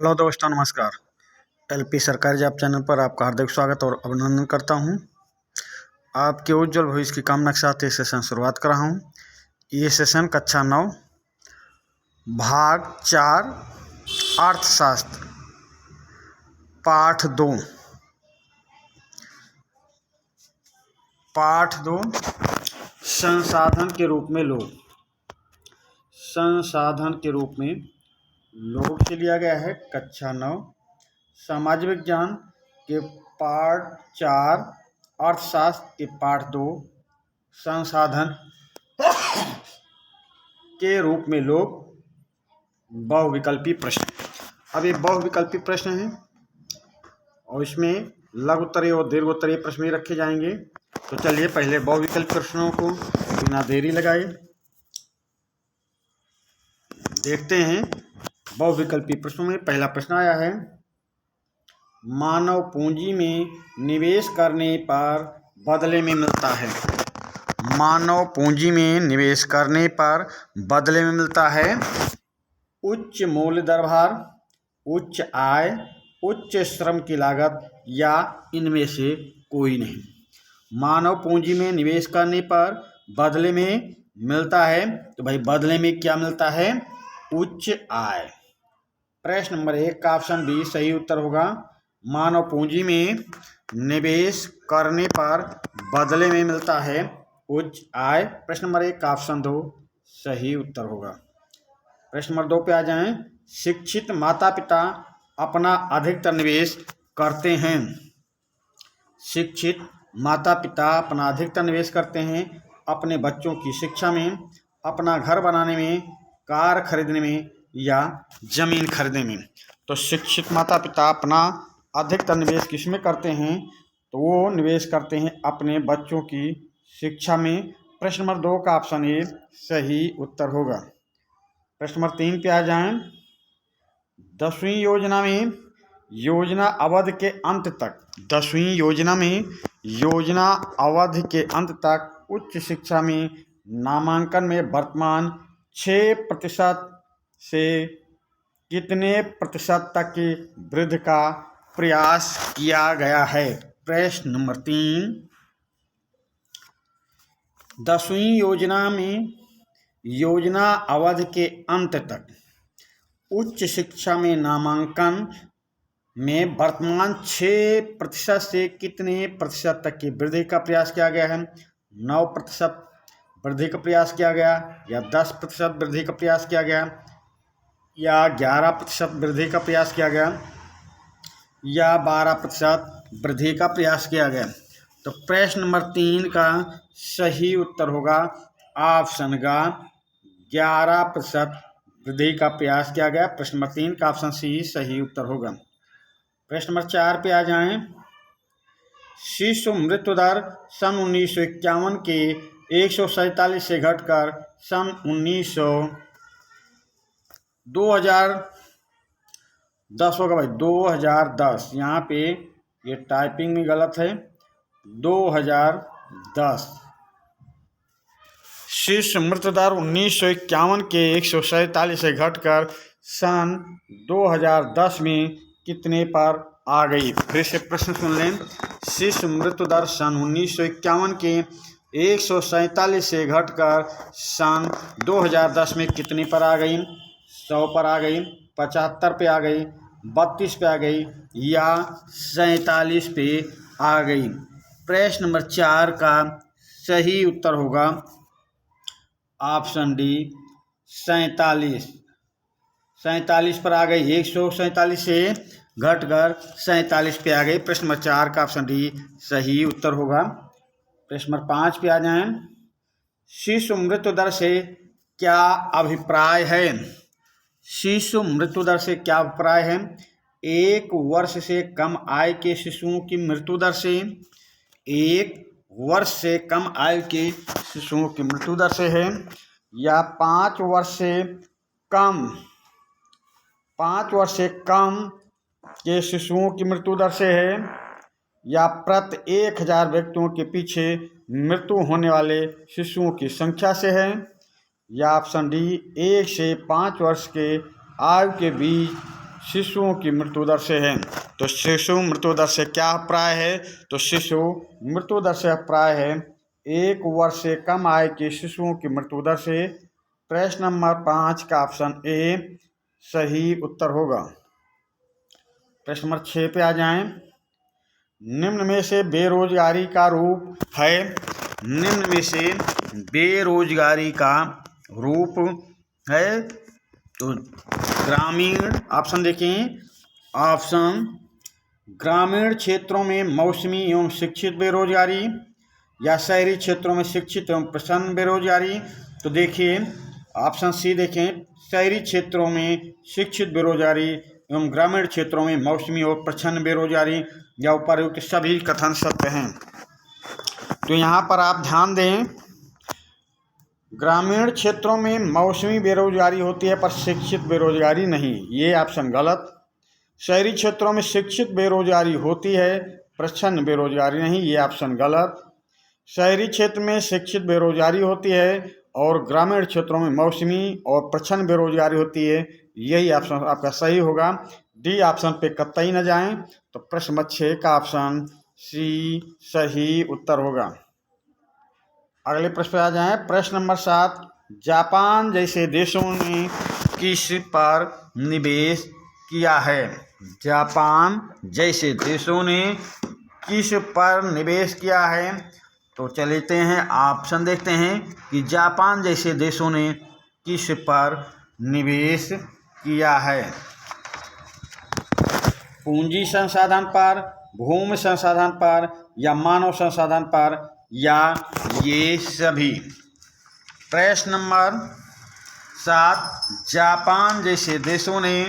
Hello दोस्तों, नमस्कार। LP सरकारी जॉब चैनल पर आपका हार्दिक स्वागत और अभिनंदन करता हूं। आपके उज्जवल भविष्य की कामना के साथ ये सेशन शुरुआत कर रहा हूं। ये सेशन कक्षा 9 भाग 4 अर्थशास्त्र पाठ 2 संसाधन के रूप में लोग। संसाधन के रूप में लोग से लिया गया है कक्षा 9 सामाजिक विज्ञान के पाठ 4 अर्थशास्त्र के पाठ 2 संसाधन के रूप में लोग बहुविकल्पी प्रश्न। अब ये बहुविकल्पी प्रश्न हैं और इसमें लघु उत्तरीय और दीर्घ उत्तरीय प्रश्न भी रखे जाएंगे। तो चलिए पहले बहुविकल्पी प्रश्नों को बिना देरी लगाए देखते हैं। बहुविकल्पी प्रश्नों में पहला प्रश्न आया है, मानव पूंजी में निवेश करने पर बदले में मिलता है। मानव पूंजी में निवेश करने पर बदले में मिलता है उच्च मूल्य दरभार, उच्च आय, उच्च श्रम की लागत या इनमें से कोई नहीं। मानव पूंजी में निवेश करने पर बदले में मिलता है, तो भाई बदले में क्या मिलता है? उच्च आय। प्रश्न नंबर 1 का ऑप्शन बी सही उत्तर होगा। मानव पूंजी में निवेश करने पर बदले में मिलता है उच्च आय। प्रश्न नंबर 1 का ऑप्शन 2 सही उत्तर होगा। प्रश्न नंबर 2 पे आ जाएं। शिक्षित माता पिता अपना अधिकतर निवेश करते हैं। शिक्षित माता पिता अपना अधिकतर निवेश करते हैं अपने बच्चों की शिक्षा में, अपना घर बनाने में, कार खरीदने में या जमीन खरीदने में। तो शिक्षित माता पिता अपना अधिकतर निवेश किस में करते हैं? तो वो निवेश करते हैं अपने बच्चों की शिक्षा में। प्रश्न नंबर 2 का ऑप्शन ए सही उत्तर होगा। प्रश्न नंबर 3 पे आ जाएं। 10वीं योजना में योजना अवधि के अंत तक 10वीं योजना में योजना अवधि के अंत तक उच्च शिक्षा में नामांकन में वर्तमान 6% से कितने प्रतिशत तक की वृद्धि का प्रयास किया गया है? प्रश्न नंबर 3, 10वीं योजना में योजना अवधि के अंत तक उच्च शिक्षा में नामांकन में वर्तमान 6% से कितने प्रतिशत तक की वृद्धि का प्रयास किया गया है? 9% वृद्धि का प्रयास किया गया, या 10% वृद्धि का प्रयास किया गया, या 11% वृद्धि का प्रयास किया गया, या 12% वृद्धि का प्रयास किया गया। तो प्रश्न नंबर 3 का सही उत्तर होगा ऑप्शन का 11% वृद्धि का प्रयास किया गया। प्रश्न नंबर 3 का ऑप्शन सी सही उत्तर होगा। प्रश्न नंबर 4 पे आ जाएं। शिशु मृत्यु दर सन 1951 के 147 से घटकर सन 2010 होगा भाई 2010। यहाँ पे ये टाइपिंग में गलत है। 2010 शिशु मृत्यु दर 1951 के 147 से घटकर सन 2010 में कितने पर आ गई? फिर से प्रश्न सुन लें। शिशु मृत्यु दर सन 1951 के 147 से घटकर सन 2010 में कितने पर आ गई? 100 पर आ गई, 75 पे आ गई, 32 पे आ गई, या 47 पे आ गई? प्रश्न नंबर 4 का सही उत्तर होगा ऑप्शन डी 47। 47 पर आ गई, 147 से घटकर 47 पे आ गई। प्रश्न नंबर 4 का ऑप्शन डी सही उत्तर होगा। प्रश्न नंबर 5 पे आ जाएं। शिशु मृत्यु दर से क्या अभिप्राय है? शिशु मृत्यु दर से क्या अभिप्राय है? 1 वर्ष से कम आयु के शिशुओं की मृत्यु दर से, 1 वर्ष से कम आयु के शिशुओं की मृत्यु दर से है, या 5 वर्ष से कम के शिशुओं की मृत्यु दर से है, या प्रति 1000 व्यक्तियों के पीछे मृत्यु होने वाले शिशुओं की संख्या से है, या ऑप्शन डी 1 से 5 वर्ष के आयु के बीच शिशुओं की मृत्यु दर से है। तो शिशु मृत्यु दर से क्या अभिप्राय है? तो शिशु मृत्यु दर से अभिप्राय है 1 वर्ष से कम आयु के शिशुओं की मृत्यु दर से। प्रश्न नंबर 5 का ऑप्शन ए सही उत्तर होगा। प्रश्न नंबर 6 पे आ जाएं। निम्न में से बेरोजगारी का रूप है। निम्न में से बेरोजगारी का रूप है। तो ग्रामीण, ऑप्शन देखें, ऑप्शन ग्रामीण क्षेत्रों में मौसमी एवं शिक्षित बेरोजगारी या शहरी क्षेत्रों में शिक्षित एवं प्रच्छन्न बेरोजगारी। तो देखिए ऑप्शन सी देखें, शहरी क्षेत्रों में शिक्षित बेरोजगारी एवं ग्रामीण क्षेत्रों में मौसमी और प्रच्छन्न बेरोजगारी या उपर्युक्त सभी कथन सत्य हैं। तो यहाँ पर आप ध्यान दें, ग्रामीण क्षेत्रों में मौसमी बेरोजगारी होती है पर शिक्षित बेरोजगारी नहीं, ये ऑप्शन गलत। शहरी क्षेत्रों में शिक्षित बेरोजगारी होती है, प्रच्छन्न बेरोजगारी नहीं, ये ऑप्शन गलत। शहरी क्षेत्र में शिक्षित बेरोजगारी होती है और ग्रामीण क्षेत्रों में मौसमी और प्रच्छन्न बेरोजगारी होती है, यही ऑप्शन आपका सही होगा। डी ऑप्शन पे कतई न जाएं। तो प्रश्न नंबर 6 का ऑप्शन सी सही उत्तर होगा। अगले प्रश्न पे आ जाएं। प्रश्न नंबर 7, जापान जैसे देशों ने किस पर निवेश किया है? जापान जैसे देशों ने किस पर निवेश किया है? तो चलते हैं ऑप्शन देखते हैं कि जापान जैसे देशों ने किस पर निवेश किया है। पूंजी संसाधन पर, भूमि संसाधन पर या मानव संसाधन पर या ये सभी। प्रश्न नंबर 7, जापान जैसे देशों ने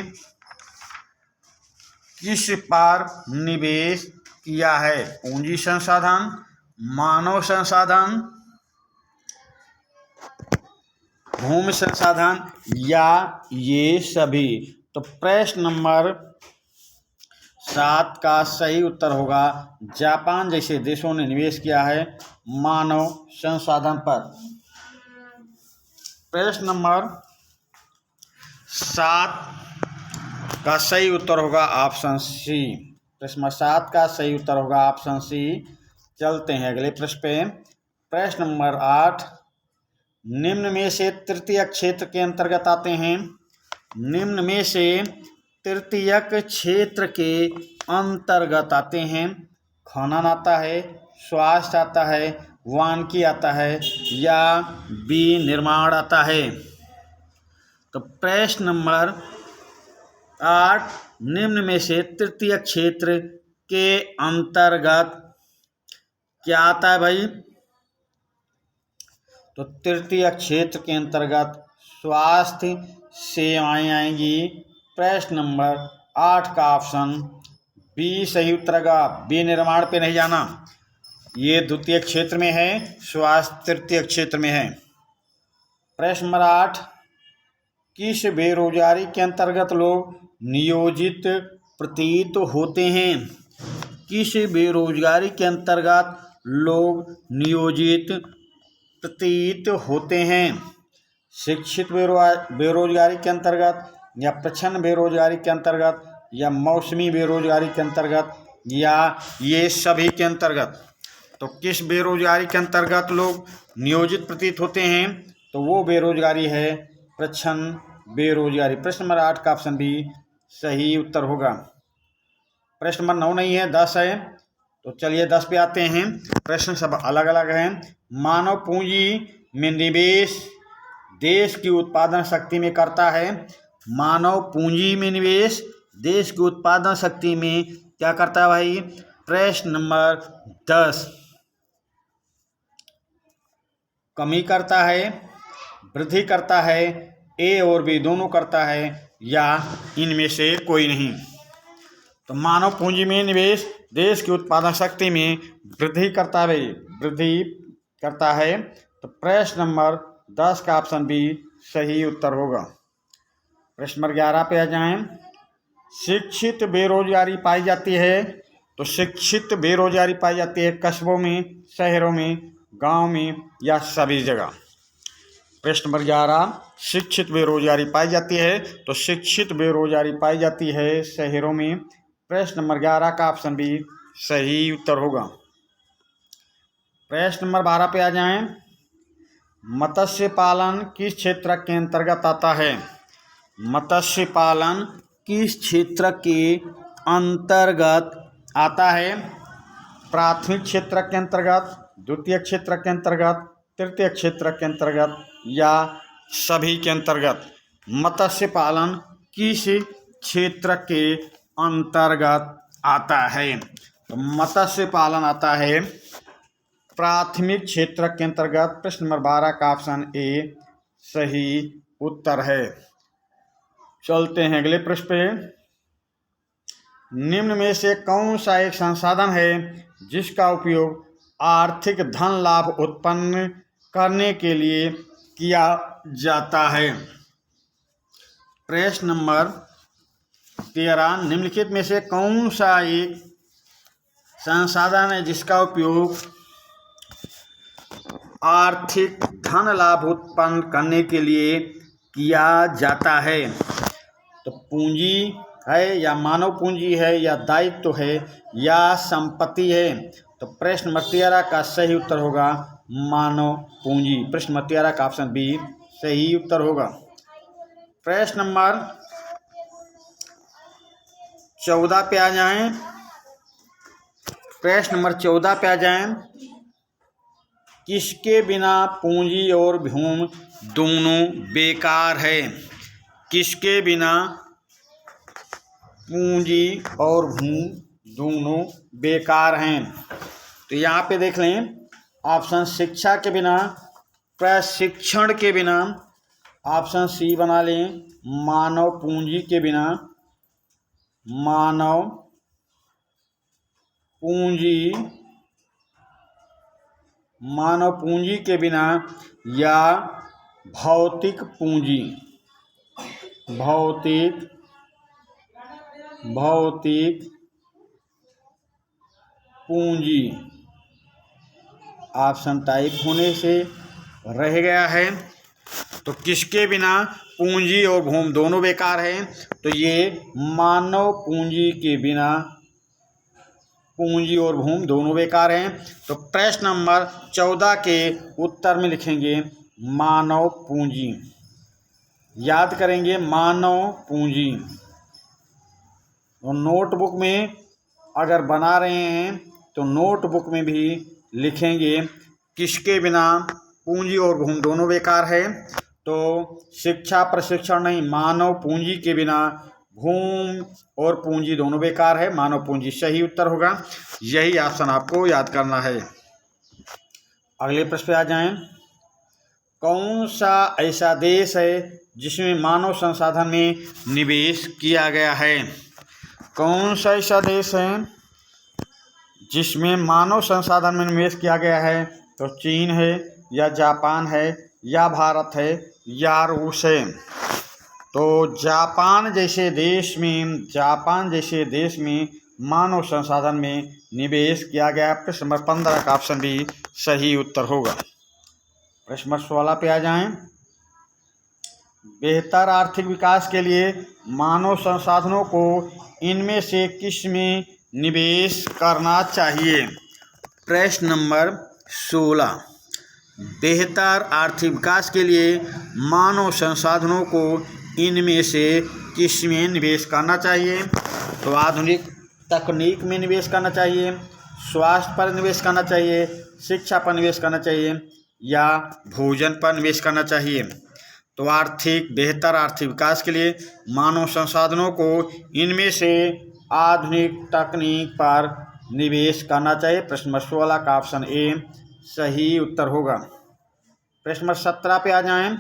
किस पर निवेश किया है? पूंजी संसाधन, मानव संसाधन, भूमि संसाधन या ये सभी। तो प्रश्न नंबर 7 का सही उत्तर होगा, जापान जैसे देशों ने निवेश किया है मानव संसाधन पर। प्रश्न नंबर 7 का सही उत्तर होगा ऑप्शन सी। प्रश्न नंबर 7 का सही उत्तर होगा ऑप्शन सी। चलते हैं अगले प्रश्न पे। प्रश्न नंबर 8, निम्न में से तृतीयक क्षेत्र के अंतर्गत आते हैं। निम्न में से तृतीयक क्षेत्र के अंतर्गत आते हैं। खनन आता है, स्वास्थ्य आता है, वानिकी आता है या बी निर्माण आता है। तो प्रश्न नंबर 8, निम्न में से तृतीयक क्षेत्र के अंतर्गत क्या आता है भाई? तो तृतीय क्षेत्र के अंतर्गत स्वास्थ्य सेवाएं आएंगी। प्रश्न नंबर 8 का ऑप्शन बी सही उत्तर होगा। बी निर्माण पे नहीं जाना, ये द्वितीय क्षेत्र में है, स्वास्थ्य तृतीय क्षेत्र में है। प्रश्न नंबर 8, किस बेरोजगारी के अंतर्गत लोग नियोजित प्रतीत होते हैं? किस बेरोजगारी के अंतर्गत लोग नियोजित प्रतीत होते हैं? शिक्षित बेरोजगारी के अंतर्गत या प्रच्छन्न बेरोजगारी के अंतर्गत या मौसमी बेरोजगारी के अंतर्गत या ये सभी के अंतर्गत। तो किस बेरोजगारी के अंतर्गत लोग नियोजित प्रतीत होते हैं? तो वो बेरोजगारी है प्रच्छन्न बेरोजगारी। प्रश्न नंबर 8 का ऑप्शन बी सही उत्तर होगा। प्रश्न नंबर 9 नहीं है, 10 है। तो चलिए 10 पे आते हैं। प्रश्न सब अलग अलग हैं। मानव पूंजी में निवेश देश की उत्पादन शक्ति में करता है। मानव पूंजी में निवेश देश की उत्पादन शक्ति में क्या करता है भाई? प्रश्न नंबर 10 कमी करता है, वृद्धि करता है, ए और बी दोनों करता है या इनमें से कोई नहीं। तो मानव पूंजी में निवेश देश की उत्पादन शक्ति में वृद्धि करता है, वृद्धि करता है। तो प्रश्न नंबर 10 का ऑप्शन बी सही उत्तर होगा। प्रश्न नंबर 11 पे आ जाएं। शिक्षित बेरोजगारी पाई जाती है। तो शिक्षित बेरोजगारी पाई जाती है कस्बों में, शहरों में, गांव में या सभी जगह। प्रश्न नंबर 11, शिक्षित बेरोजगारी पाई जाती है। तो शिक्षित बेरोजगारी पाई जाती है शहरों में। प्रश्न नंबर 11 का ऑप्शन बी सही उत्तर होगा। प्रश्न नंबर 12 पे आ जाएं। मत्स्य पालन किस क्षेत्र के अंतर्गत आता है? मत्स्य पालन किस क्षेत्र के अंतर्गत आता है? प्राथमिक क्षेत्र के अंतर्गत, द्वितीय क्षेत्र के अंतर्गत, तृतीय क्षेत्र के अंतर्गत या सभी के अंतर्गत? मत्स्य पालन किस क्षेत्र के अंतर्गत आता है? तो मत्स्य पालन आता है प्राथमिक क्षेत्र के अंतर्गत। प्रश्न नंबर 12 का ऑप्शन ए सही उत्तर है। चलते हैं अगले प्रश्न पे। निम्न में से कौन सा एक संसाधन है जिसका उपयोग आर्थिक धन लाभ उत्पन्न करने के लिए किया जाता है? प्रश्न नंबर 13, निम्नलिखित में से कौन सा एक संसाधन है जिसका उपयोग आर्थिक धन लाभ उत्पन्न करने के लिए किया जाता है? तो पूंजी है या मानव पूंजी है या दायित्व है या संपत्ति है? तो प्रश्न नंबर 13 का सही उत्तर होगा मानव पूंजी। प्रश्न नंबर 13 का ऑप्शन बी सही उत्तर होगा। प्रश्न नंबर 14 पे आ जाएं। प्रश्न नंबर 14 पे आ जाएं। किसके बिना पूंजी और भूमि दोनों बेकार है? किसके बिना पूंजी और भूमि दोनों बेकार हैं? तो यहाँ पे देख लें, ऑप्शन शिक्षा के बिना, प्रशिक्षण के बिना, ऑप्शन सी बना लें मानव पूंजी के बिना, मानव पूंजी के बिना या भौतिक पूंजी ऑप्शन टाइप होने से रह गया है। तो किसके बिना पूंजी और भूमि दोनों बेकार है? तो ये मानव पूंजी के बिना पूंजी और भूमि दोनों बेकार हैं। तो प्रश्न नंबर 14 के उत्तर में लिखेंगे मानव पूंजी। याद करेंगे मानव पूंजी। और नोटबुक में अगर बना रहे हैं तो नोटबुक में भी लिखेंगे किसके बिना पूंजी और भूमि दोनों बेकार है? तो शिक्षा प्रशिक्षण नहीं, मानव पूंजी के बिना भूमि और पूंजी दोनों बेकार है, मानव पूंजी सही उत्तर होगा। यही ऑप्शन आपको याद करना है। अगले प्रश्न पे आ जाएं। कौन सा ऐसा देश है जिसमें मानव संसाधन में निवेश किया गया है? कौन सा ऐसा देश है जिसमें मानव संसाधन में निवेश किया गया है? तो चीन है या जापान है या भारत है या रूस है? तो जापान जैसे देश में मानव संसाधन में निवेश किया गया। प्रश्न नंबर 15 का ऑप्शन भी सही उत्तर होगा। प्रश्न नंबर 16 पे आ जाएं। बेहतर आर्थिक विकास के लिए मानव संसाधनों को इनमें से किस में निवेश करना चाहिए? प्रश्न नंबर 16, बेहतर आर्थिक विकास के लिए मानव संसाधनों को इनमें से किस में निवेश करना चाहिए? तो आधुनिक तकनीक में निवेश करना चाहिए, स्वास्थ्य पर निवेश करना चाहिए, शिक्षा पर निवेश करना चाहिए या भोजन पर निवेश करना चाहिए? तो बेहतर आर्थिक विकास के लिए मानव संसाधनों को इनमें से आधुनिक तकनीक पर निवेश करना चाहिए। प्रश्न नंबर 16 का ऑप्शन ए सही उत्तर होगा। प्रश्न नंबर 17 पे आ जाएं।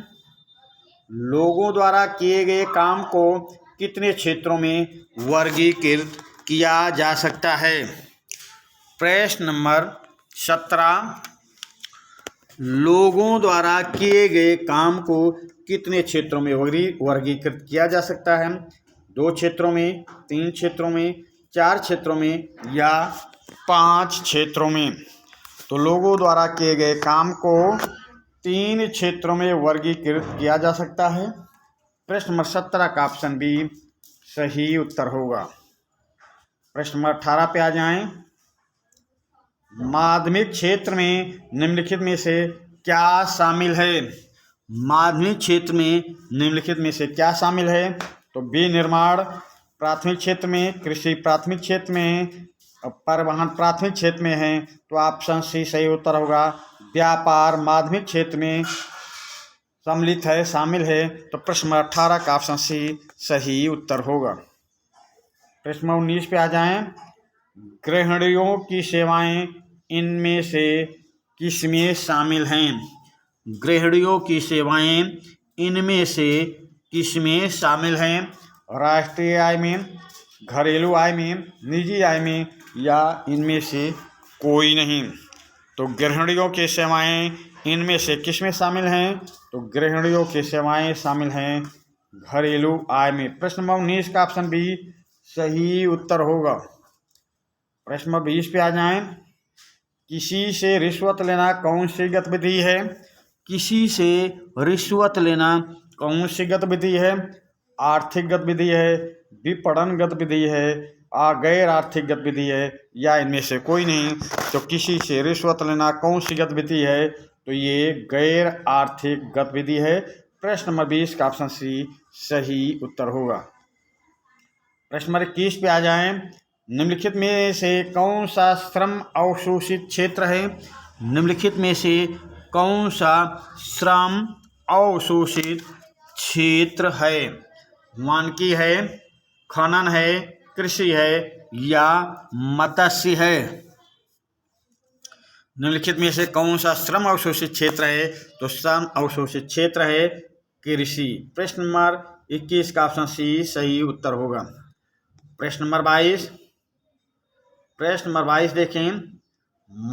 लोगों द्वारा किए गए काम को कितने क्षेत्रों में वर्गीकृत किया जा सकता है? प्रश्न नंबर 17, लोगों द्वारा किए गए काम को कितने क्षेत्रों में वर्गीकृत किया जा सकता है? 2 क्षेत्रों में, 3 क्षेत्रों में, 4 क्षेत्रों में या 5 क्षेत्रों में? तो लोगों द्वारा किए गए काम को 3 क्षेत्रों में वर्गीकृत किया जा सकता है। प्रश्न नंबर 17 का ऑप्शन बी सही उत्तर होगा। प्रश्न नंबर 18 पे आ जाएं। माध्यमिक क्षेत्र में निम्नलिखित में से क्या शामिल है? माध्यमिक क्षेत्र में निम्नलिखित में से क्या शामिल है? तो बी निर्माण प्राथमिक क्षेत्र में, कृषि प्राथमिक क्षेत्र में, परिवहन प्राथमिक क्षेत्र में है, तो ऑप्शन सी सही उत्तर होगा। व्यापार माध्यमिक क्षेत्र में सम्मिलित है, शामिल है, तो प्रश्न 18 का ऑप्शन सी सही उत्तर होगा। प्रश्न 19 पे आ जाएं। गृहिणियों की सेवाएं इनमें से किसमें शामिल हैं? गृहिणियों की सेवाएं इनमें से किसमें शामिल हैं? राष्ट्रीय आय में, घरेलू आय में, निजी आय में, या इनमें से कोई नहीं। तो गृहिणियों की सेवाएं इनमें से किसमें शामिल हैं? तो गृहिणियों की सेवाएं शामिल हैं घरेलू आय में। प्रश्न नंबर 19 का ऑप्शन बी सही उत्तर होगा। प्रश्न नंबर 20 पे आ जाएं। किसी से रिश्वत लेना कौन सी गतिविधि है? किसी से रिश्वत लेना कौन सी गतिविधि है? आर्थिक गतिविधि है, विपणन गतिविधि है, गैर आर्थिक गतिविधि है, या इनमें से कोई नहीं। तो किसी से रिश्वत लेना कौन सी गतिविधि है? तो ये गैर आर्थिक गतिविधि है। प्रश्न नंबर 20 का ऑप्शन सी सही उत्तर होगा। प्रश्न नंबर 21 पे आ जाएं। निम्नलिखित में से कौन सा श्रम अवशोषित क्षेत्र है? निम्नलिखित में से कौन सा श्रम अवशोषित क्षेत्र है? वानिकी है, खनन है, कृषि है, या मत्स्य है? निम्नलिखित में से कौन सा श्रम अवशोषित क्षेत्र है? तो श्रम अवशोषित क्षेत्र है कृषि। प्रश्न नंबर 21 का ऑप्शन सी सही उत्तर होगा। प्रश्न नंबर 22 देखें।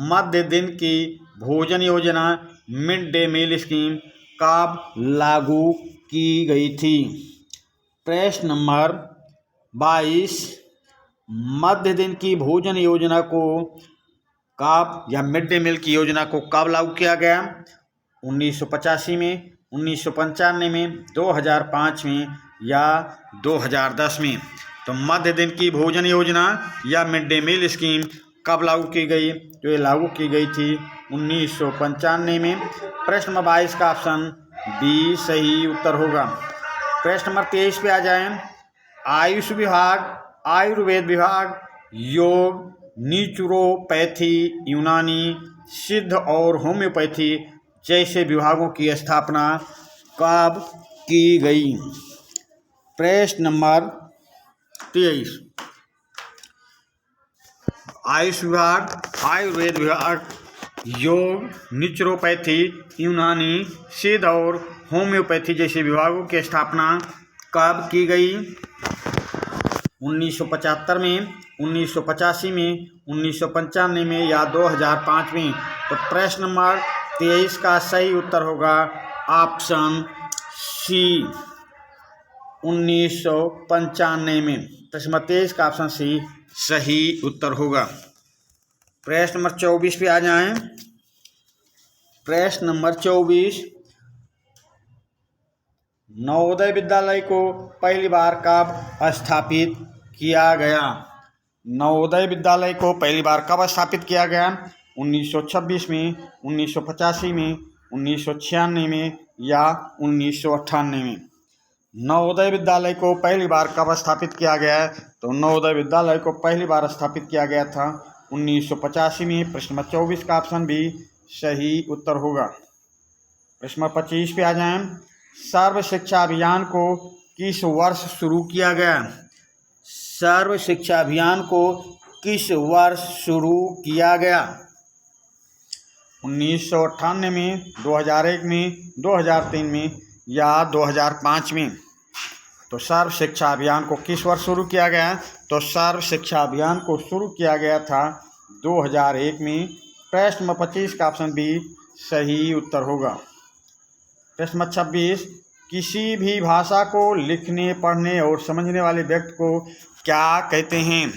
मध्य दिन की भोजन योजना मिड डे मील स्कीम कब लागू की गई थी? प्रश्न नंबर 22 मध्य दिन की भोजन योजना को कब, या मिड डे मील की योजना को कब लागू किया गया? 1985 में, 1995 में, 2005 में, या 2010 में? तो मध्य दिन की भोजन योजना या मिड डे मील स्कीम कब लागू की गई? तो ये लागू की गई थी 1995 में। प्रश्न नंबर 22 का ऑप्शन बी सही उत्तर होगा। प्रश्न नंबर 23 पे आ जाएं। आयुष विभाग, आयुर्वेद विभाग, योग, नेचुरोपैथी, यूनानी, सिद्ध और होम्योपैथी जैसे विभागों की स्थापना कब की गई? प्रश्न नंबर 23 आयुष विभाग, आयुर्वेद विभाग, योग, नेचुरोपैथी, यूनानी, सिद्ध और होम्योपैथी जैसे विभागों की स्थापना कब की गई? 1975 में, 1985 में, 1995 में, या 2005 में? तो प्रश्न नंबर 23 का सही उत्तर होगा ऑप्शन सी 1995 में। प्रश्न नंबर 23 का ऑप्शन सी सही उत्तर होगा। प्रश्न नंबर 24 पे आ जाएं। प्रश्न नंबर 24 नवोदय विद्यालय को पहली बार कब स्थापित किया गया? नवोदय विद्यालय को पहली बार कब स्थापित किया गया? 1926 में, 1985 में, 1996 में, या 1998 में? नवोदय विद्यालय को पहली बार कब स्थापित किया गया है? तो नवोदय विद्यालय को पहली बार स्थापित किया गया था 1985 में। प्रश्न नंबर 24 का ऑप्शन भी सही उत्तर होगा। प्रश्न नंबर 25 पे आ जाएं। सर्व शिक्षा अभियान को किस वर्ष शुरू किया गया? सर्व शिक्षा अभियान को किस वर्ष शुरू किया गया? 1998 में, 2001 में, 2003 में, या 2005 में? तो सर्व शिक्षा अभियान को किस वर्ष शुरू किया गया? तो सर्व शिक्षा अभियान को शुरू किया गया था 2001 में। प्रश्न नंबर 25 का ऑप्शन बी सही उत्तर होगा। प्रश्न नंबर 26 किसी भी भाषा को लिखने, पढ़ने और समझने वाले व्यक्ति को क्या कहते हैं?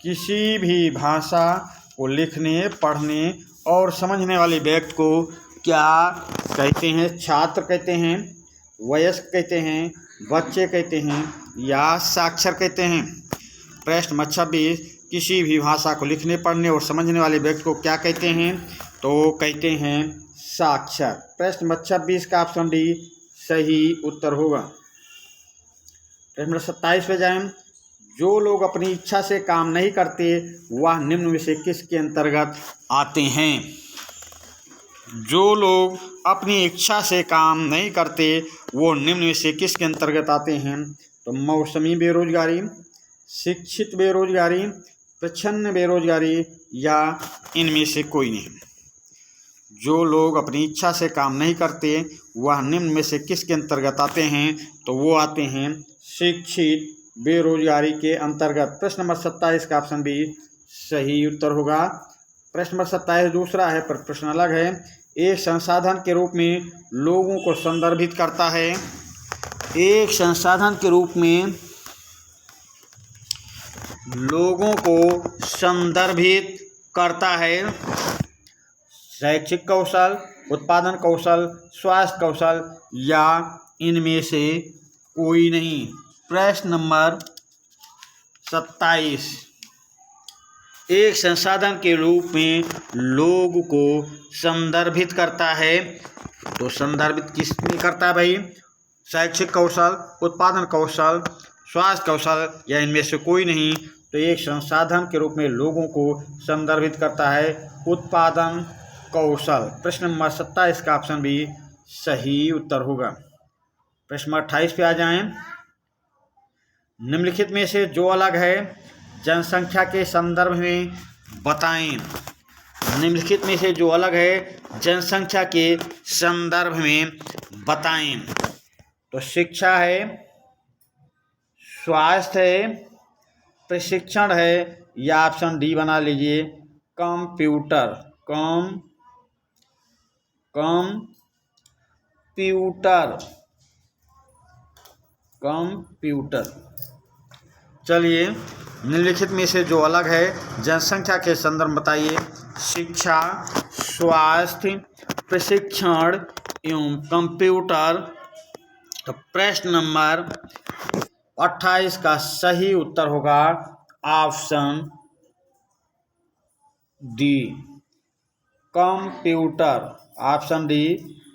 किसी भी भाषा को लिखने, पढ़ने और समझने वाले व्यक्ति को क्या कहते हैं? छात्र कहते हैं, वयस्क कहते हैं, बच्चे कहते हैं या साक्षर कहते हैं? प्रश्न नंबर 26, किसी भी भाषा को लिखने पढ़ने और समझने वाले व्यक्ति को क्या कहते हैं? तो कहते हैं साक्षर। प्रश्न नंबर 26 का ऑप्शन डी सही उत्तर होगा। प्रश्न नंबर 27 पे जाएं। जो लोग अपनी इच्छा से काम नहीं करते वह निम्न में से किसके अंतर्गत आते हैं? जो लोग अपनी इच्छा से काम नहीं करते वो निम्न में से किसके अंतर्गत आते हैं? तो मौसमी बेरोजगारी, शिक्षित बेरोजगारी, प्रच्छन्न बेरोजगारी या इनमें से कोई नहीं। जो लोग अपनी इच्छा से काम नहीं करते वह निम्न में से किसके अंतर्गत आते हैं? तो वो आते हैं शिक्षित बेरोजगारी के अंतर्गत। प्रश्न नंबर 27 का ऑप्शन बी सही उत्तर होगा। प्रश्न नंबर 27 दूसरा है पर प्रश्न अलग है। एक संसाधन के रूप में लोगों को संदर्भित करता है। एक संसाधन के रूप में लोगों को संदर्भित करता है। शैक्षिक कौशल, उत्पादन कौशल, स्वास्थ्य कौशल या इनमें से कोई नहीं। प्रश्न नंबर 27, एक संसाधन के रूप में लोग को संदर्भित करता है। तो संदर्भित किसमें करता है भाई? शैक्षिक कौशल, उत्पादन कौशल, स्वास्थ्य कौशल या इनमें से कोई नहीं। तो एक संसाधन के रूप में लोगों को संदर्भित करता है उत्पादन कौशल। प्रश्न नंबर 27 का ऑप्शन भी सही उत्तर होगा। प्रश्न नंबर 28 पे आ जाएं। निम्नलिखित में से जो अलग है जनसंख्या के संदर्भ में बताएं। निम्नलिखित में से जो अलग है जनसंख्या के संदर्भ में बताएं। तो शिक्षा है, स्वास्थ्य है, प्रशिक्षण है या ऑप्शन डी बना लीजिए कंप्यूटर। कंप्यूटर। चलिए, निम्नलिखित में से जो अलग है जनसंख्या के संदर्भ में बताइए। शिक्षा, स्वास्थ्य, प्रशिक्षण एवं कंप्यूटर। तो प्रश्न नंबर 28 का सही उत्तर होगा option D computer. Option D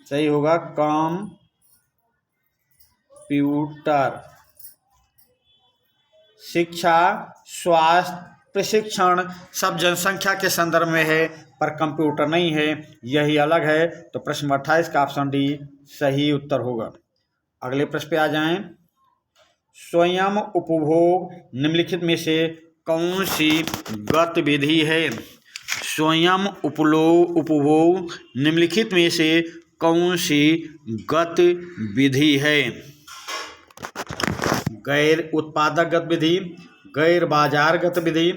सही होगा कंप्यूटर। शिक्षा, स्वास्थ्य, प्रशिक्षण सब जनसंख्या के संदर्भ में है पर कंप्यूटर नहीं है, यही अलग है। तो प्रश्न 28 का ऑप्शन डी सही उत्तर होगा। अगले प्रश्न पे आ जाएं। स्वयं उपभोग निम्नलिखित में से कौन सी गतिविधि है? स्वयं उपभोग निम्नलिखित में से कौन सी गतिविधि है? गैर उत्पादक गतिविधि, गैर बाजार गतिविधि,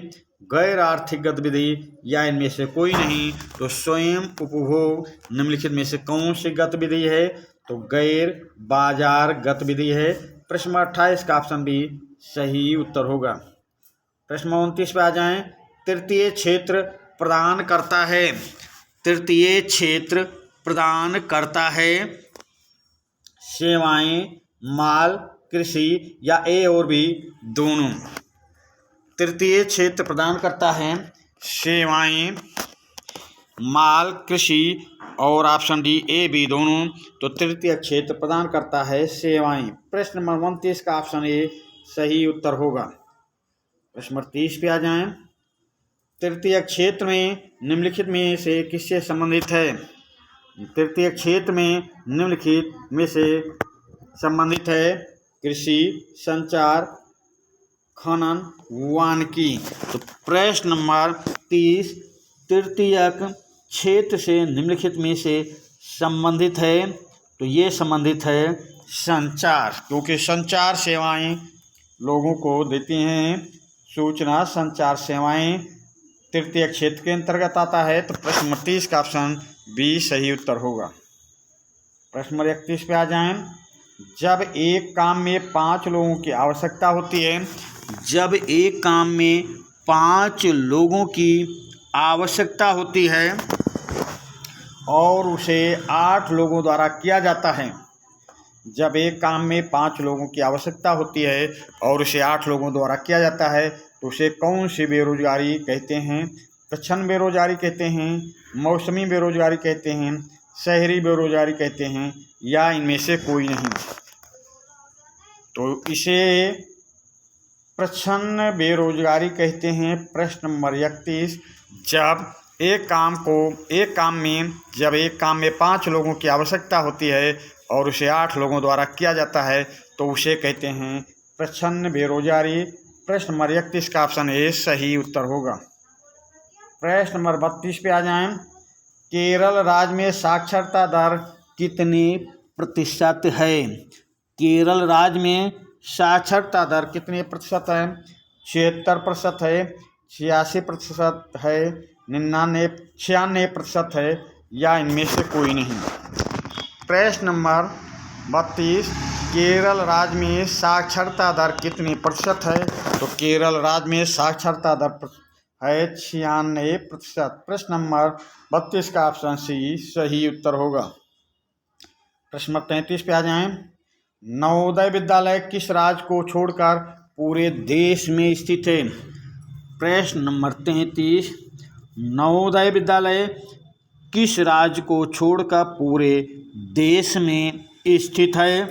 गैर आर्थिक गतिविधि या इनमें से कोई नहीं। तो स्वयं उपभोग निम्नलिखित में से कौन सी गतिविधि है? तो गैर बाजार गतिविधि है। प्रश्न 28 का ऑप्शन भी सही उत्तर होगा। प्रश्न 29 पे आ जाएं। तृतीय क्षेत्र प्रदान करता है। तृतीय क्षेत्र प्रदान करता है सेवाएं, माल, कृषि या ए और बी दोनों। तृतीय क्षेत्र प्रदान करता है सेवाएं, माल, कृषि और ऑप्शन डी ए बी दोनों। तो तृतीय क्षेत्र प्रदान करता है सेवाएं। प्रश्न नंबर 29 का ऑप्शन ए सही उत्तर होगा। प्रश्न नंबर 30 पे आ जाएं। तृतीय क्षेत्र में निम्नलिखित में से किससे संबंधित है? तृतीय क्षेत्र में निम्नलिखित में से संबंधित है कृषि, संचार, खनन, वानिकी। तो प्रश्न नंबर 30 तृतीयक क्षेत्र से निम्नलिखित में से संबंधित है। तो ये संबंधित है संचार, क्योंकि संचार सेवाएं लोगों को देती हैं सूचना। संचार सेवाएं तृतीय क्षेत्र के अंतर्गत आता है। तो प्रश्न नंबर 30 का ऑप्शन बी सही उत्तर होगा। प्रश्न नंबर 31 पे आ जाएं। जब एक काम में 5 लोगों की आवश्यकता होती है, जब एक काम में 5 लोगों की आवश्यकता होती है और उसे 8 लोगों द्वारा किया जाता है। जब एक काम में 5 लोगों की आवश्यकता होती है और उसे 8 लोगों द्वारा किया जाता है तो उसे कौन सी बेरोजगारी कहते हैं? प्रच्छन्न बेरोजगारी कहते हैं, मौसमी बेरोजगारी कहते हैं, शहरी बेरोजगारी कहते हैं, या इनमें से कोई नहीं। तो इसे प्रच्छन्न बेरोजगारी कहते हैं। प्रश्न नंबर 31, जब एक काम में 5 लोगों की आवश्यकता होती है और उसे 8 लोगों द्वारा किया जाता है तो उसे कहते हैं प्रच्छन्न बेरोजगारी। प्रश्न नंबर 31 का ऑप्शन ए सही उत्तर होगा। प्रश्न नंबर 32 पे आ जाएं। केरल राज्य में साक्षरता दर कितने प्रतिशत है? केरल राज्य में साक्षरता दर कितने प्रतिशत है? 76% है, 86% है, 96% है, या इनमें से कोई नहीं। प्रश्न नंबर 32, केरल राज्य में साक्षरता दर कितनी प्रतिशत है? तो केरल राज्य में साक्षरता दर है 96%। प्रश्न नंबर 32 का ऑप्शन सी सही उत्तर होगा। प्रश्न नंबर 33 पे आ जाएं। नवोदय विद्यालय किस राज्य को छोड़कर पूरे देश में स्थित है? प्रश्न नंबर 33, नवोदय विद्यालय किस राज्य को छोड़कर पूरे देश में स्थित है?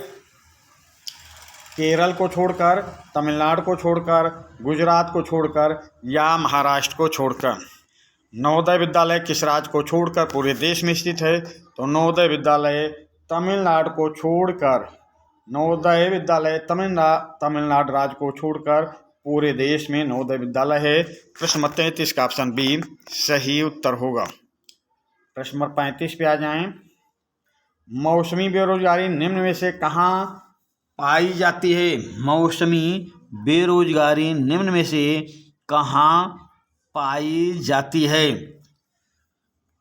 केरल को छोड़कर, तमिलनाडु को छोड़कर, गुजरात को छोड़कर, या महाराष्ट्र को छोड़कर। नवोदय विद्यालय किस राज्य को छोड़कर पूरे देश में स्थित है? तो नवोदय विद्यालय तमिलनाडु को छोड़कर, नवोदय विद्यालय तमिलनाडु राज्य को छोड़कर पूरे देश में नवोदय विद्यालय है। प्रश्न नंबर 33 का ऑप्शन बी सही उत्तर होगा। प्रश्न नंबर 35 पे आ जाएं। मौसमी बेरोजगारी निम्न में से कहाँ पाई जाती है? मौसमी बेरोजगारी निम्न में से कहाँ पाई जाती है?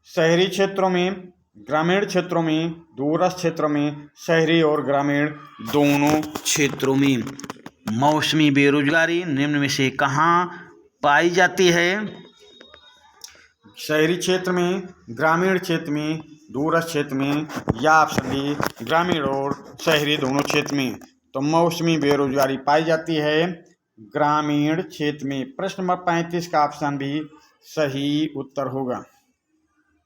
शहरी क्षेत्रों में, ग्रामीण क्षेत्रों में, दूरस्थ क्षेत्रों में, शहरी और ग्रामीण दोनों क्षेत्रों में। मौसमी बेरोजगारी निम्न में से कहाँ पाई जाती है? शहरी क्षेत्र में, ग्रामीण क्षेत्र में, दूरस्थ क्षेत्र में, या ऑप्शन डी ग्रामीण और शहरी दोनों क्षेत्र में। तो मौसमी बेरोजगारी पाई जाती है ग्रामीण क्षेत्र में। प्रश्न नंबर 35 का ऑप्शन भी सही उत्तर होगा।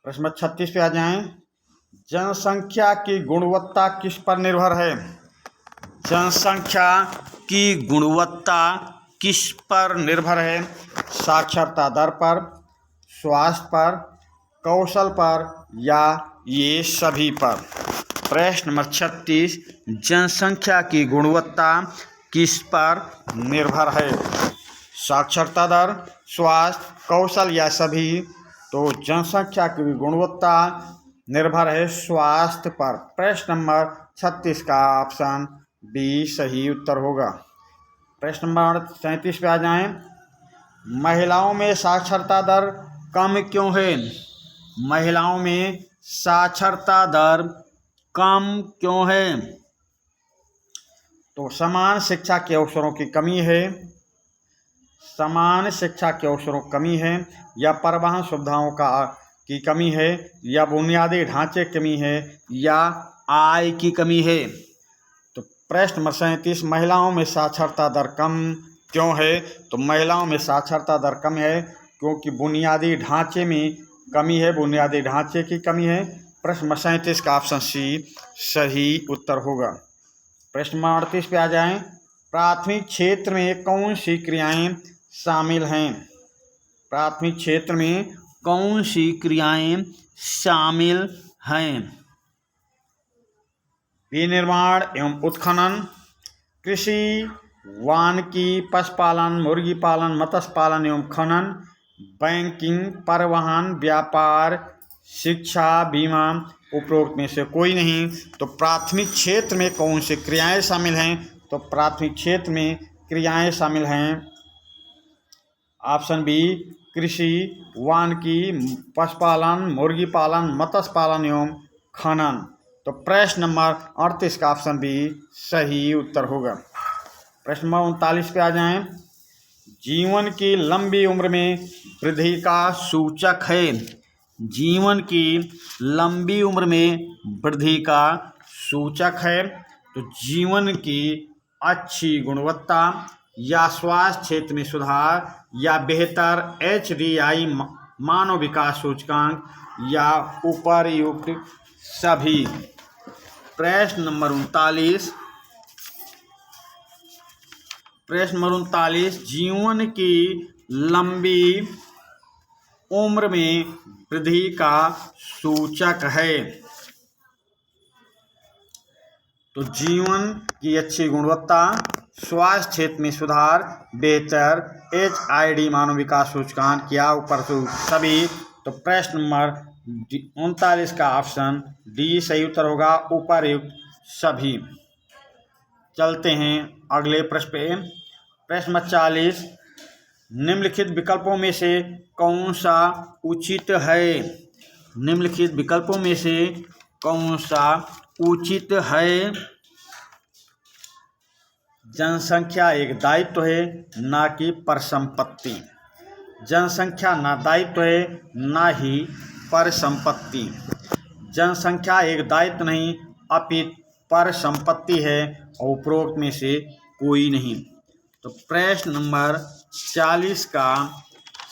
प्रश्न नंबर 36 पे आ जाएं। जनसंख्या की गुणवत्ता किस पर निर्भर है? जनसंख्या की गुणवत्ता किस पर निर्भर है? साक्षरता दर पर, स्वास्थ्य पर, कौशल पर, या ये सभी पर। प्रश्न नंबर 36, जनसंख्या की गुणवत्ता किस पर निर्भर है? साक्षरता दर, स्वास्थ्य, कौशल, या सभी? तो जनसंख्या की गुणवत्ता निर्भर है स्वास्थ्य पर। प्रश्न नंबर 36 का ऑप्शन बी सही उत्तर होगा। प्रश्न नंबर 37 पे आ जाएं। महिलाओं में साक्षरता दर कम क्यों है? महिलाओं में साक्षरता दर कम क्यों है? तो समान शिक्षा के अवसरों की कमी है, समान शिक्षा के अवसरों की कमी है, या परिवहन सुविधाओं की कमी है, या बुनियादी ढांचे की कमी है, या आय की कमी है। तो प्रश्न नंबर 37, महिलाओं में साक्षरता दर कम क्यों है? तो महिलाओं में साक्षरता दर कम है क्योंकि बुनियादी ढांचे में कमी है, बुनियादी ढांचे की कमी है। प्रश्न नंबर 37 का ऑप्शन सी सही उत्तर होगा। प्रश्न नंबर 38 पे आ जाएं। प्राथमिक क्षेत्र में कौन सी क्रियाएं शामिल हैं? प्राथमिक क्षेत्र में कौन सी क्रियाएं शामिल हैं? विनिर्माण एवं उत्खनन, कृषि, वानिकी, पशुपालन, मुर्गी पालन, मत्स्य पालन एवं खनन, बैंकिंग, परिवहन, व्यापार, शिक्षा, बीमा, उपरोक्त में से कोई नहीं। तो प्राथमिक क्षेत्र में कौन सी क्रियाएं शामिल हैं? तो प्राथमिक क्षेत्र में क्रियाएं शामिल हैं ऑप्शन बी कृषि, वानिकी, पशुपालन, मुर्गी पालन, मत्स्य पालन एवं खनन। तो प्रश्न नंबर 38 का ऑप्शन बी सही उत्तर होगा। प्रश्न नंबर 39 पे आ जाएं। जीवन की लंबी उम्र में वृद्धि का सूचक है। जीवन की लंबी उम्र में वृद्धि का सूचक है। तो जीवन की अच्छी गुणवत्ता या स्वास्थ्य क्षेत्र में सुधार या बेहतर HDI मानव विकास सूचकांक या उपर्युक्त सभी। प्रश्न नंबर 39 जीवन की लंबी उम्र में वृद्धि का सूचक है। तो जीवन की अच्छी गुणवत्ता, स्वास्थ्य क्षेत्र में सुधार, बेहतर HID मानव विकास सूचकांक या उपर्युक्त सभी। तो प्रश्न नंबर 39 का ऑप्शन डी सही उत्तर होगा, उपर्युक्त सभी। चलते हैं अगले प्रश्न पे। प्रश्न नंबर 40 निम्नलिखित विकल्पों में से कौन सा उचित है? निम्नलिखित विकल्पों में से कौन सा उचित है? जनसंख्या एक दायित्व है, ना कि परिसंपत्ति। जनसंख्या ना दायित्व है, ना ही परिसंपत्ति। जनसंख्या एक दायित्व नहीं अपितु परिसंपत्ति है और उपरोक्त में से कोई नहीं। तो प्रश्न नंबर 40 का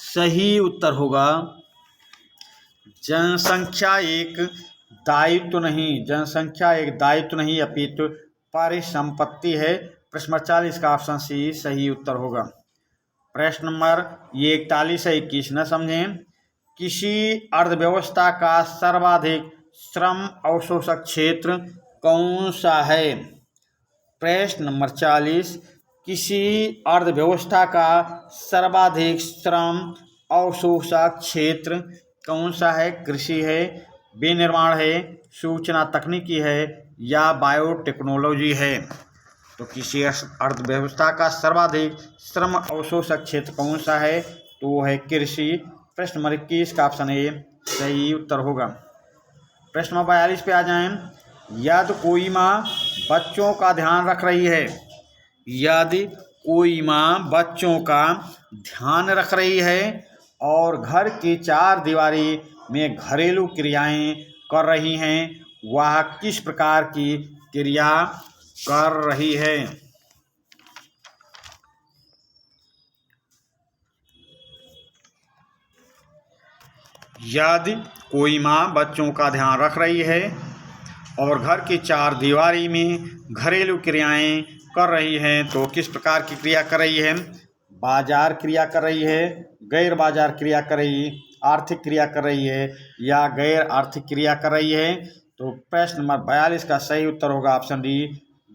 सही उत्तर होगा जनसंख्या एक दायित्व नहीं, जनसंख्या एक दायित्व नहीं अपितु परिसंपत्ति है। प्रश्न नंबर 40 का ऑप्शन सी सही उत्तर होगा। प्रश्न नंबर 41 है, 21 न समझें। किसी अर्थव्यवस्था का सर्वाधिक श्रम अवशोषक क्षेत्र कौन सा है? प्रश्न नंबर 40 किसी अर्थव्यवस्था का सर्वाधिक श्रम अवशोषक क्षेत्र कौन सा है? कृषि है, विनिर्माण है, सूचना तकनीकी है या बायोटेक्नोलॉजी है। तो किसी अर्थव्यवस्था का सर्वाधिक श्रम अवशोषक क्षेत्र कौन सा है? तो वो है कृषि। प्रश्न नंबर 21 का ऑप्शन ए सही उत्तर होगा। प्रश्न नंबर 42 पे आ जाएं। यदि कोई माँ बच्चों का ध्यान रख रही है, यदि कोई माँ बच्चों का ध्यान रख रही है और घर की चार दीवारी में घरेलू क्रियाएं कर रही हैं, वह किस प्रकार की क्रिया कर रही है? यदि कोई माँ बच्चों का ध्यान रख रही है और घर की चार दीवारी में घरेलू क्रियाएं कर रही हैं, तो किस प्रकार की क्रिया कर रही है? बाजार क्रिया कर रही है, गैर बाजार क्रिया कर रही है, आर्थिक क्रिया कर रही है या गैर आर्थिक क्रिया कर रही है? तो प्रश्न नंबर 42 का सही उत्तर होगा ऑप्शन डी,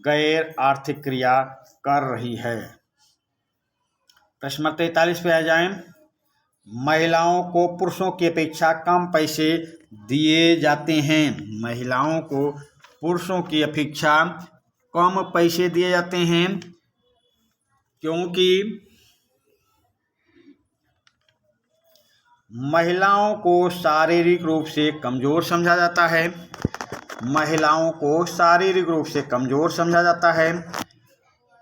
गैर आर्थिक क्रिया कर रही है। प्रश्न नंबर 43 पे आ जाएं। महिलाओं को पुरुषों की अपेक्षा कम पैसे दिए जाते हैं। महिलाओं को पुरुषों की अपेक्षा कम पैसे दिए जाते हैं क्योंकि महिलाओं को शारीरिक रूप से कमज़ोर समझा जाता है। महिलाओं को शारीरिक रूप से कमज़ोर समझा जाता है,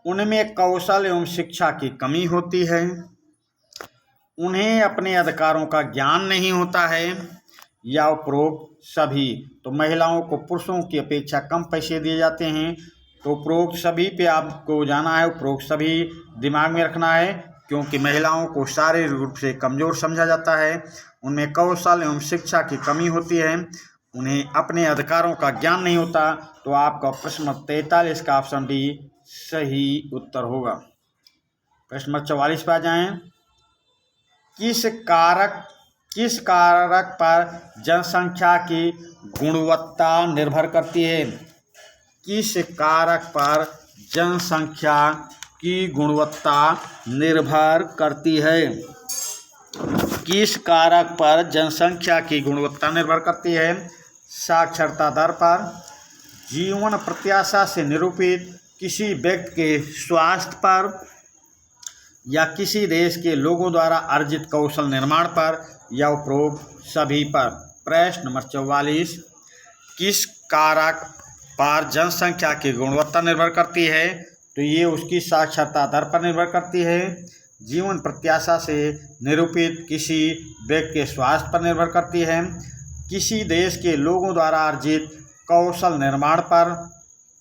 उनमें कौशल एवं शिक्षा की कमी होती है, उन्हें अपने अधिकारों का ज्ञान नहीं होता है या उपरोक्त सभी। तो महिलाओं को पुरुषों की अपेक्षा कम पैसे दिए जाते हैं, तो उपरोक्त सभी पे आपको जाना है, उपरोक्त सभी दिमाग में रखना है, क्योंकि महिलाओं को शारीरिक रूप से कमज़ोर समझा जाता है, उनमें कौशल एवं शिक्षा की कमी होती है, उन्हें अपने अधिकारों का ज्ञान नहीं होता। तो आपका प्रश्न 43 का ऑप्शन डी सही उत्तर होगा। प्रश्न नंबर 44 पर आ जाएं। किस कारक पर जनसंख्या की गुणवत्ता निर्भर करती है? किस कारक पर जनसंख्या की गुणवत्ता निर्भर करती है? किस कारक पर जनसंख्या की गुणवत्ता निर्भर करती है? साक्षरता दर पर, जीवन प्रत्याशा से निरूपित किसी व्यक्ति के स्वास्थ्य पर या किसी देश के लोगों द्वारा अर्जित कौशल निर्माण पर या उपरोक्त सभी पर। प्रश्न नंबर 44 किस कारक पर जनसंख्या की गुणवत्ता निर्भर करती है? तो ये उसकी साक्षरता दर पर निर्भर करती है, जीवन प्रत्याशा से निरूपित किसी व्यक्ति के स्वास्थ्य पर निर्भर करती है। किसी देश के लोगों द्वारा अर्जित कौशल निर्माण पर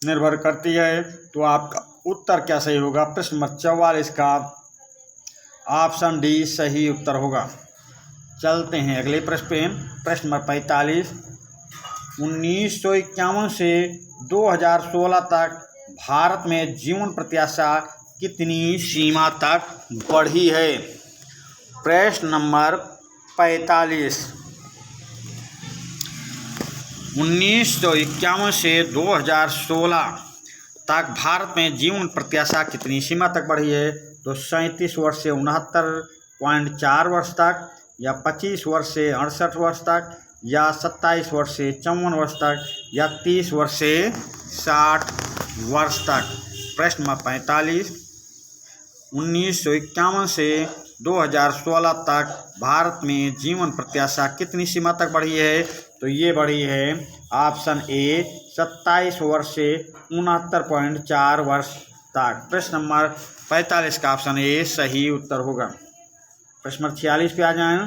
निर्भर करती है। तो आपका उत्तर क्या सही होगा? प्रश्न नंबर 44 का ऑप्शन डी सही उत्तर होगा। चलते हैं अगले प्रश्न पे। प्रश्न नंबर 45, 1951 से 2016 तक भारत में जीवन प्रत्याशा कितनी सीमा तक बढ़ी है? प्रश्न नंबर 45, 1951 से 2016 तक भारत में जीवन प्रत्याशा कितनी सीमा तक बढ़ी है? तो 37 वर्ष से 69.4 वर्ष तक, या 25 वर्ष से 68 वर्ष तक, या 27 वर्ष से 54 वर्ष तक, या 30 वर्ष से 60 वर्ष तक। प्रश्न नंबर 45, 1951 से 2016 तक भारत में जीवन प्रत्याशा कितनी सीमा तक बढ़ी है? तो ये बढ़ी है ऑप्शन ए 27 वर्ष से 69.4 वर्ष तक। प्रश्न नंबर 45 का ऑप्शन ए सही उत्तर होगा। प्रश्न नंबर 46 पे आ जाएं।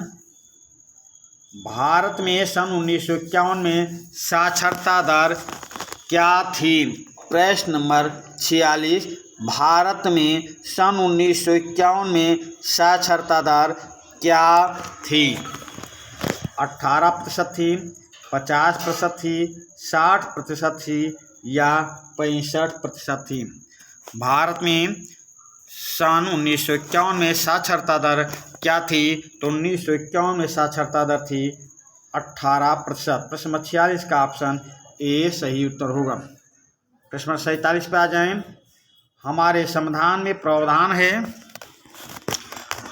भारत में सन 1951 में साक्षरता दर क्या थी? प्रश्न नंबर 46, भारत में सन 1951 में साक्षरता दर क्या थी? 18% थी, 50% थी, 60% थी, या 65% थी? भारत में सन 1951 में साक्षरता दर क्या थी? तो 1951 में साक्षरता दर थी 18%। प्रश्न नंबर 46 का ऑप्शन ए सही उत्तर होगा। प्रश्न नंबर 47 पे आ जाएं। हमारे संविधान में प्रावधान है,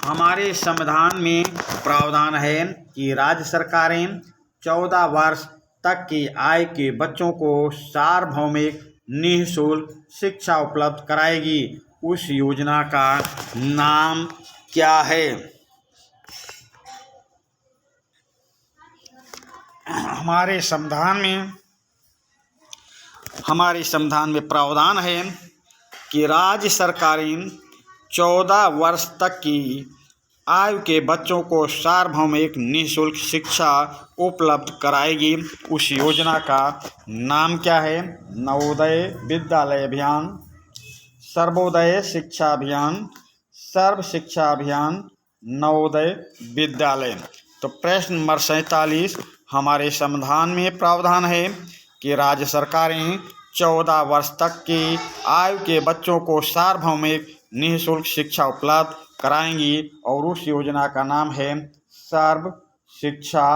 हमारे संविधान में प्रावधान है कि राज्य सरकारें 14 वर्ष तक की आयु के बच्चों को सार्वभौमिक निःशुल्क शिक्षा उपलब्ध कराएगी। उस योजना का नाम क्या है? हमारे संविधान में प्रावधान है कि राज्य सरकारें 14 वर्ष तक की आयु के बच्चों को सार्वभौमिक निःशुल्क शिक्षा उपलब्ध कराएगी। उस योजना का नाम क्या है? नवोदय विद्यालय अभियान, सर्वोदय शिक्षा अभियान, सर्व शिक्षा अभियान, नवोदय विद्यालय। तो प्रश्न नंबर 47, हमारे संविधान में प्रावधान है कि राज्य सरकारें 14 वर्ष तक की आयु के बच्चों को सार्वभौमिक निःशुल्क शिक्षा उपलब्ध कराएंगी और उस योजना का नाम है सर्व शिक्षा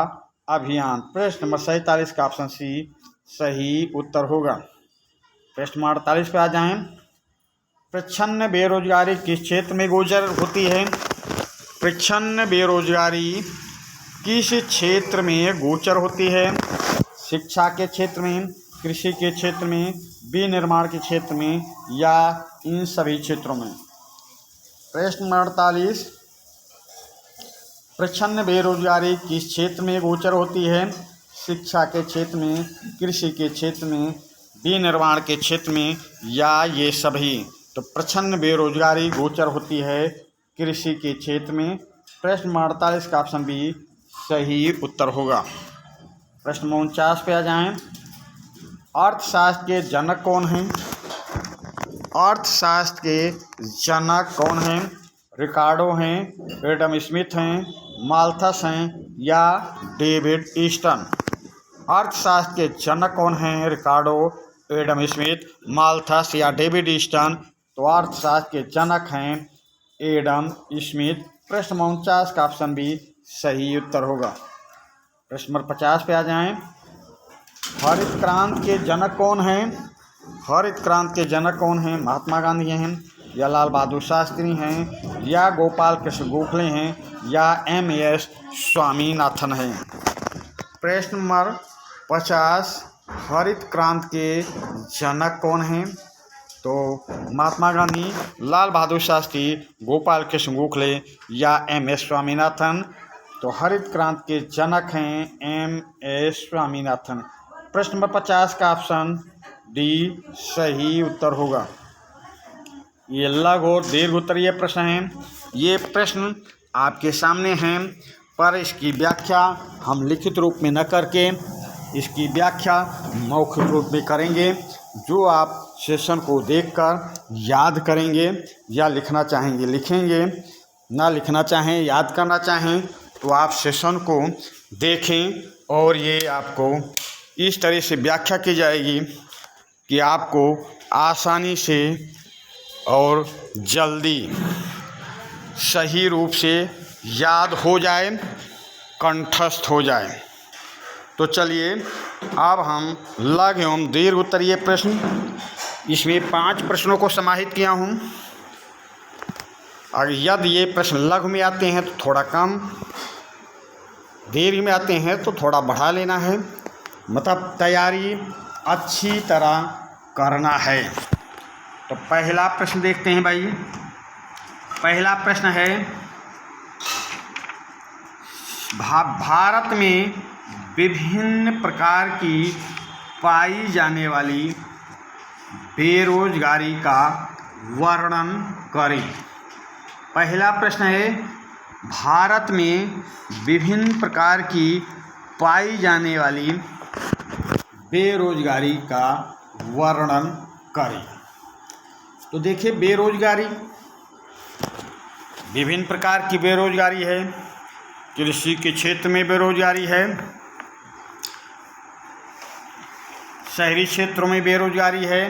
अभियान। प्रश्न नंबर 47 का ऑप्शन सी सही उत्तर होगा। प्रश्न नंबर 48 पे आ जाएं। प्रच्छन्न बेरोजगारी किस क्षेत्र में गोचर होती है? प्रच्छन्न बेरोजगारी किस क्षेत्र में गोचर होती है? शिक्षा के क्षेत्र में, कृषि के क्षेत्र में, विनिर्माण के क्षेत्र में, या इन सभी क्षेत्रों में? प्रश्न नंबर 48, प्रच्छन्न बेरोजगारी किस क्षेत्र में गोचर होती है? शिक्षा के क्षेत्र में, कृषि के क्षेत्र में, विनिर्माण के क्षेत्र में, या ये सभी? तो प्रच्छन्न बेरोजगारी गोचर होती है कृषि के क्षेत्र में। प्रश्न नंबर 48 का ऑप्शन बी सही उत्तर होगा। प्रश्न नंबर 49 पे आ जाएं। अर्थशास्त्र के जनक कौन हैं? अर्थशास्त्र के जनक कौन हैं? रिकार्डो हैं, एडम स्मिथ हैं, माल्थस हैं, या डेविड ईस्टन? अर्थशास्त्र के जनक कौन हैं? रिकार्डो, एडम स्मिथ, माल्थस, या डेविड ईस्टन? तो अर्थशास्त्र के जनक हैं एडम स्मिथ। प्रश्न नंबर 49 का ऑप्शन बी सही उत्तर होगा। प्रश्न नंबर 50 पे आ जाएं। हरित क्रांति के जनक कौन हैं? हरित क्रांति के जनक कौन हैं? महात्मा गांधी हैं, या लाल बहादुर शास्त्री हैं, या गोपाल कृष्ण गोखले हैं, या एम.एस. स्वामीनाथन हैं? प्रश्न नंबर 50, हरित क्रांति के जनक कौन हैं? तो महात्मा गांधी, लाल बहादुर शास्त्री, गोपाल कृष्ण गोखले, या एम.एस. स्वामीनाथन? तो हरित क्रांति के जनक हैं एम.एस. स्वामीनाथन। प्रश्न नंबर 50 का ऑप्शन डी सही उत्तर होगा। ये लघु और दीर्घ उत्तरीय प्रश्न हैं। ये प्रश्न आपके सामने हैं, पर इसकी व्याख्या हम लिखित रूप में न करके इसकी व्याख्या मौखिक रूप में करेंगे, जो आप सेशन को देखकर याद करेंगे या लिखना चाहेंगे लिखेंगे, ना लिखना चाहें याद करना चाहें तो आप सेशन को देखें। और ये आपको इस तरह से व्याख्या की जाएगी कि आपको आसानी से और जल्दी सही रूप से याद हो जाए, कंठस्थ हो जाए। तो चलिए अब हम लघु एवं दीर्घ उत्तरीय प्रश्न, इसमें 5 प्रश्नों को समाहित किया हूँ। अगर यदि ये प्रश्न लघु में आते हैं तो थोड़ा कम, दीर्घ में आते हैं तो थोड़ा बढ़ा लेना है, मतलब तैयारी अच्छी तरह करना है। तो पहला प्रश्न देखते हैं भाई। पहला प्रश्न है, भारत में विभिन्न प्रकार की पाई जाने वाली बेरोजगारी का वर्णन करें। पहला प्रश्न है, भारत में विभिन्न प्रकार की पाई जाने वाली बेरोजगारी का वर्णन करें। तो देखिए, बेरोजगारी विभिन्न प्रकार की बेरोजगारी है। कृषि के क्षेत्र में बेरोजगारी है, शहरी क्षेत्रों में बेरोजगारी है,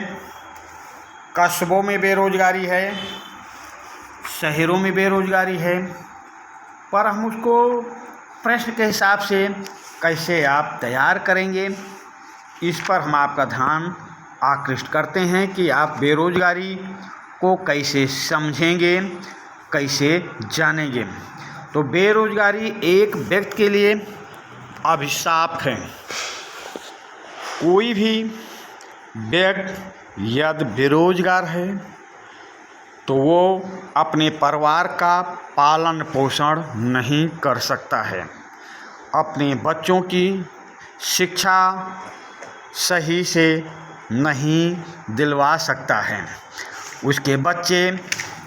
कस्बों में बेरोजगारी है, शहरों में बेरोजगारी है। पर हम उसको प्रश्न के हिसाब से कैसे आप तैयार करेंगे, इस पर हम आपका ध्यान आकृष्ट करते हैं कि आप बेरोजगारी को कैसे समझेंगे, कैसे जानेंगे। तो बेरोजगारी एक व्यक्ति के लिए अभिशाप है। कोई भी व्यक्ति यदि बेरोजगार है तो वो अपने परिवार का पालन पोषण नहीं कर सकता है, अपने बच्चों की शिक्षा सही से नहीं दिलवा सकता है। उसके बच्चे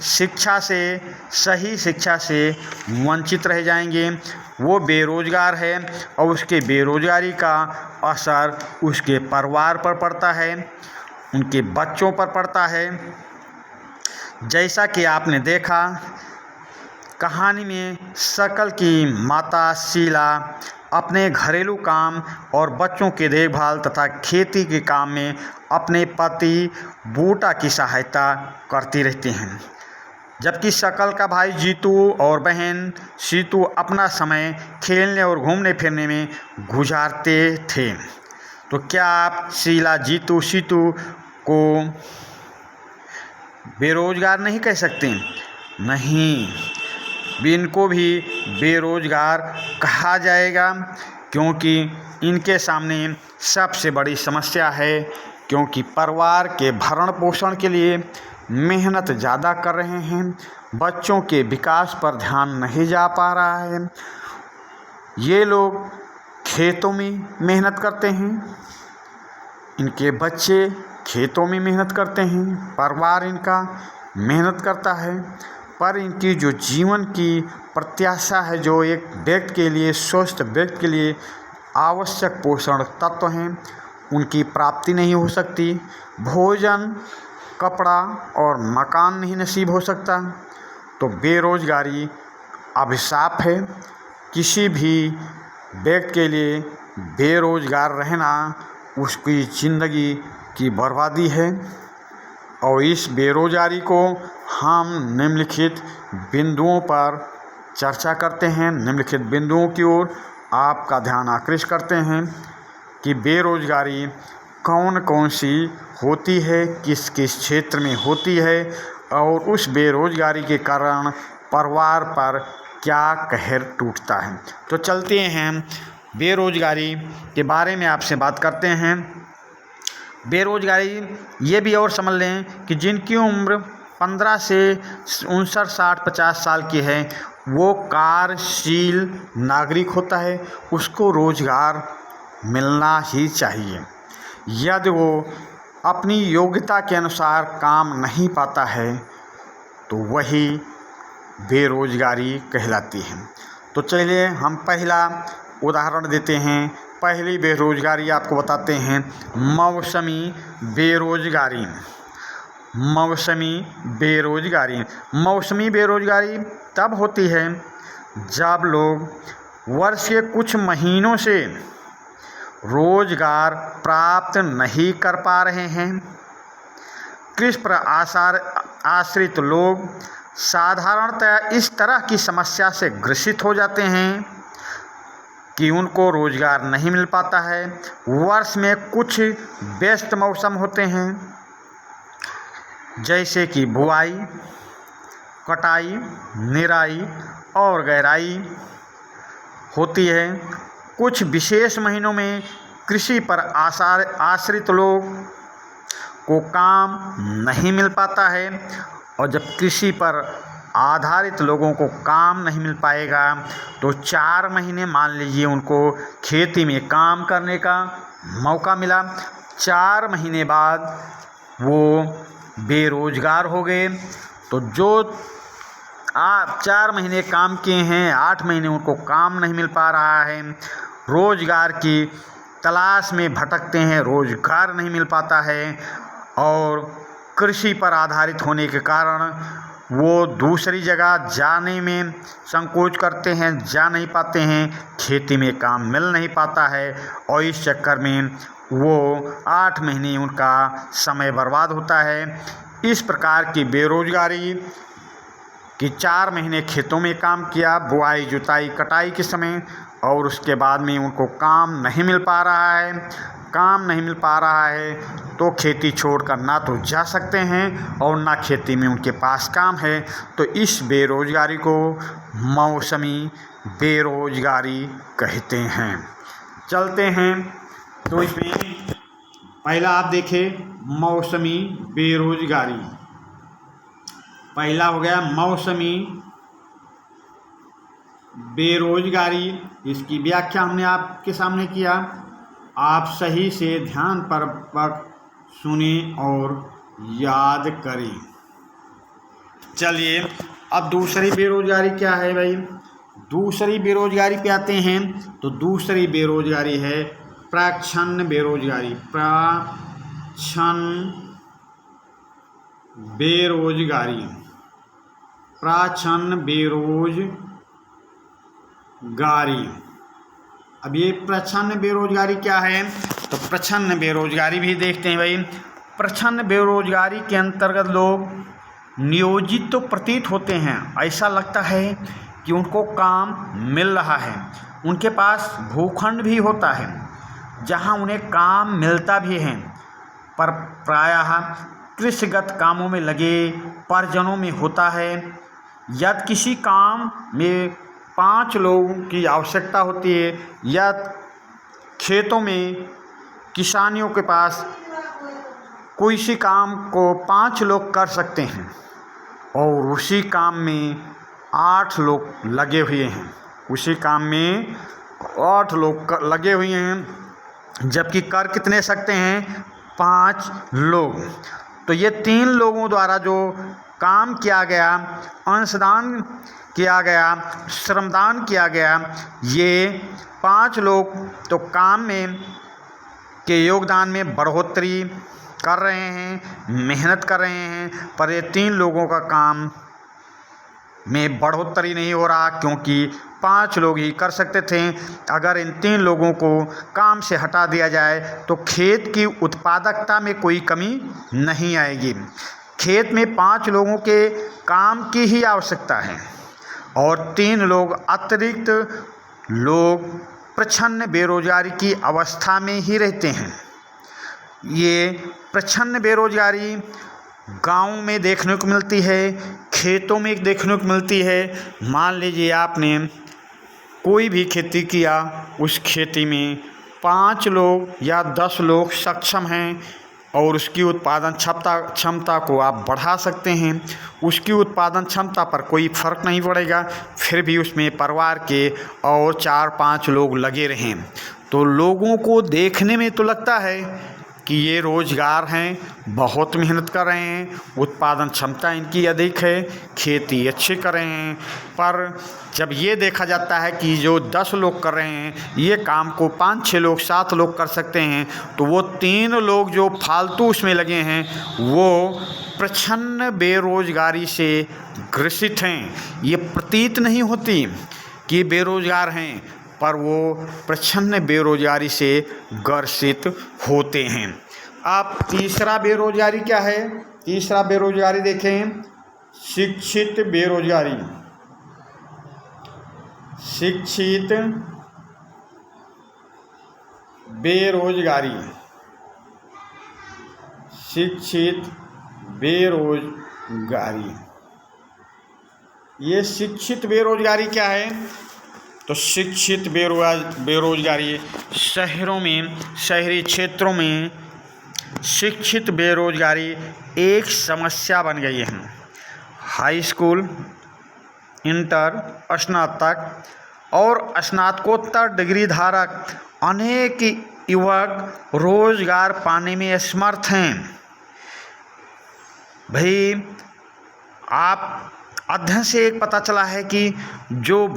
शिक्षा से, सही शिक्षा से वंचित रह जाएंगे। वो बेरोजगार है और उसके बेरोजगारी का असर उसके परिवार पर पड़ता है, उनके बच्चों पर पड़ता है। जैसा कि आपने देखा कहानी में, शकल की माता शीला अपने घरेलू काम और बच्चों के देखभाल तथा खेती के काम में अपने पति बूटा की सहायता करती रहती हैं, जबकि शकल का भाई जीतू और बहन सीतू अपना समय खेलने और घूमने फिरने में गुजारते थे। तो क्या आप शीला, जीतू, सीतू को बेरोजगार नहीं कह सकते? नहीं, इनको भी बेरोजगार कहा जाएगा, क्योंकि इनके सामने सबसे बड़ी समस्या है, क्योंकि परिवार के भरण पोषण के लिए मेहनत ज़्यादा कर रहे हैं, बच्चों के विकास पर ध्यान नहीं जा पा रहा है। ये लोग खेतों में मेहनत करते हैं, इनके बच्चे खेतों में मेहनत करते हैं, परिवार इनका मेहनत करता है, पर इनकी जो जीवन की प्रत्याशा है, जो एक व्यक्ति के लिए, स्वस्थ व्यक्ति के लिए आवश्यक पोषण तत्व हैं, उनकी प्राप्ति नहीं हो सकती। भोजन, कपड़ा और मकान नहीं नसीब हो सकता। तो बेरोजगारी अभिशाप है। किसी भी व्यक्ति के लिए बेरोजगार रहना उसकी ज़िंदगी की बर्बादी है। और इस बेरोजगारी को हम निम्नलिखित बिंदुओं पर चर्चा करते हैं। निम्नलिखित बिंदुओं की ओर आपका ध्यान आकृष्ट करते हैं कि बेरोजगारी कौन कौन सी होती है, किस किस क्षेत्र में होती है, और उस बेरोजगारी के कारण परिवार पर क्या कहर टूटता है। तो चलते हैं, बेरोजगारी के बारे में आपसे बात करते हैं। बेरोजगारी ये भी और समझ लें कि जिनकी उम्र 15 से 59, 60, 50 साल की है, वो कार्यशील नागरिक होता है, उसको रोजगार मिलना ही चाहिए। यदि वो अपनी योग्यता के अनुसार काम नहीं पाता है तो वही बेरोजगारी कहलाती है। तो चलिए हम पहला उदाहरण देते हैं। पहली बेरोजगारी आपको बताते हैं, मौसमी बेरोजगारी। मौसमी बेरोजगारी, मौसमी बेरोजगारी तब होती है जब लोग वर्ष के कुछ महीनों से रोजगार प्राप्त नहीं कर पा रहे हैं। कृषि पर आश्रित लोग साधारणतः इस तरह की समस्या से ग्रसित हो जाते हैं कि उनको रोजगार नहीं मिल पाता है। वर्ष में कुछ व्यस्त मौसम होते हैं, जैसे कि बुआई, कटाई, निराई और गहराई होती है। कुछ विशेष महीनों में कृषि पर आश्रित लोग को काम नहीं मिल पाता है, और जब कृषि पर आधारित लोगों को काम नहीं मिल पाएगा तो 4 महीने मान लीजिए उनको खेती में काम करने का मौका मिला। 4 महीने बाद वो बेरोजगार हो गए। तो जो 4 महीने काम किए हैं, 8 महीने उनको काम नहीं मिल पा रहा है, रोजगार की तलाश में भटकते हैं, रोजगार नहीं मिल पाता है, और कृषि पर आधारित होने के कारण वो दूसरी जगह जाने में संकोच करते हैं, जा नहीं पाते हैं, खेती में काम मिल नहीं पाता है, और इस चक्कर में वो 8 महीने उनका समय बर्बाद होता है। इस प्रकार की बेरोजगारी कि 4 महीने खेतों में काम किया, बुआई, जुताई, कटाई के समय, और उसके बाद में उनको काम नहीं मिल पा रहा है। काम नहीं मिल पा रहा है तो खेती छोड़कर ना तो जा सकते हैं और ना खेती में उनके पास काम है। तो इस बेरोजगारी को मौसमी बेरोजगारी कहते हैं। चलते हैं तो इसमें पहला आप देखें मौसमी बेरोजगारी। पहला हो गया मौसमी बेरोजगारी। इसकी व्याख्या हमने आपके सामने किया, आप सही से ध्यानपूर्वक सुने और याद करें। चलिए अब दूसरी बेरोजगारी क्या है भाई? दूसरी बेरोजगारी पे आते हैं। तो दूसरी बेरोजगारी है प्राच्छन्न बेरोजगारी। प्राच्छन्न बेरोजगारी, प्राच्छन्न बेरोजगारी। अब ये प्रच्छन्न बेरोजगारी क्या है? तो प्रच्छन्न बेरोजगारी भी देखते हैं भाई। प्रच्छन्न बेरोजगारी के अंतर्गत लोग नियोजित तो प्रतीत होते हैं, ऐसा लगता है कि उनको काम मिल रहा है, उनके पास भूखंड भी होता है जहां उन्हें काम मिलता भी है, पर प्रायः कृषिगत कामों में लगे परिजनों में होता है। यदि किसी काम में 5 लोगों की आवश्यकता होती है, या खेतों में किसानियों के पास कोई सी काम को 5 लोग कर सकते हैं और उसी काम में 8 लोग लगे हुए हैं, उसी काम में 8 लोग लगे हुए हैं, जबकि कर कितने सकते हैं? 5 लोग। तो ये 3 लोगों द्वारा जो काम किया गया, अंशदान किया गया, श्रमदान किया गया, ये 5 लोग तो काम में के योगदान में बढ़ोतरी कर रहे हैं, मेहनत कर रहे हैं, पर ये 3 लोगों का काम में बढ़ोतरी नहीं हो रहा, क्योंकि 5 लोग ही कर सकते थे। अगर इन 3 लोगों को काम से हटा दिया जाए तो खेत की उत्पादकता में कोई कमी नहीं आएगी। खेत में 5 लोगों के काम की ही आवश्यकता है और 3 लोग अतिरिक्त लोग प्रच्छन्न बेरोजगारी की अवस्था में ही रहते हैं। ये प्रच्छन्न बेरोजगारी गाँव में देखने को मिलती है, खेतों में देखने को मिलती है। मान लीजिए आपने कोई भी खेती किया, उस खेती में 5 लोग या 10 लोग सक्षम हैं और उसकी उत्पादन क्षमता को आप बढ़ा सकते हैं। उसकी उत्पादन क्षमता पर कोई फ़र्क नहीं पड़ेगा, फिर भी उसमें परिवार के और 4-5 लोग लगे रहें। तो लोगों को देखने में तो लगता है कि ये रोज़गार हैं, बहुत मेहनत कर रहे हैं, उत्पादन क्षमता इनकी अधिक है, खेती अच्छी कर रहे हैं, पर जब ये देखा जाता है कि जो 10 लोग कर रहे हैं ये काम को 5-6 लोग 7 लोग कर सकते हैं, तो वो 3 लोग जो फालतू उसमें लगे हैं वो प्रच्छन्न बेरोजगारी से ग्रसित हैं। ये प्रतीत नहीं होती कि बेरोजगार हैं, पर वो प्रच्छन्न बेरोजगारी से ग्रसित होते हैं। अब तीसरा बेरोजगारी क्या है? तीसरा बेरोजगारी देखें, शिक्षित बेरोजगारी। शिक्षित बेरोजगारी, शिक्षित बेरोजगारी। ये शिक्षित बेरोजगारी क्या है? तो शिक्षित बेरोजगारी शहरों में, शहरी क्षेत्रों में शिक्षित बेरोजगारी एक समस्या बन गई है। हाई स्कूल, इंटर, स्नातक और स्नातकोत्तर डिग्री धारक अनेक युवक रोजगार पाने में असमर्थ हैं। भाई, आप अध्ययन से एक पता चला है कि जो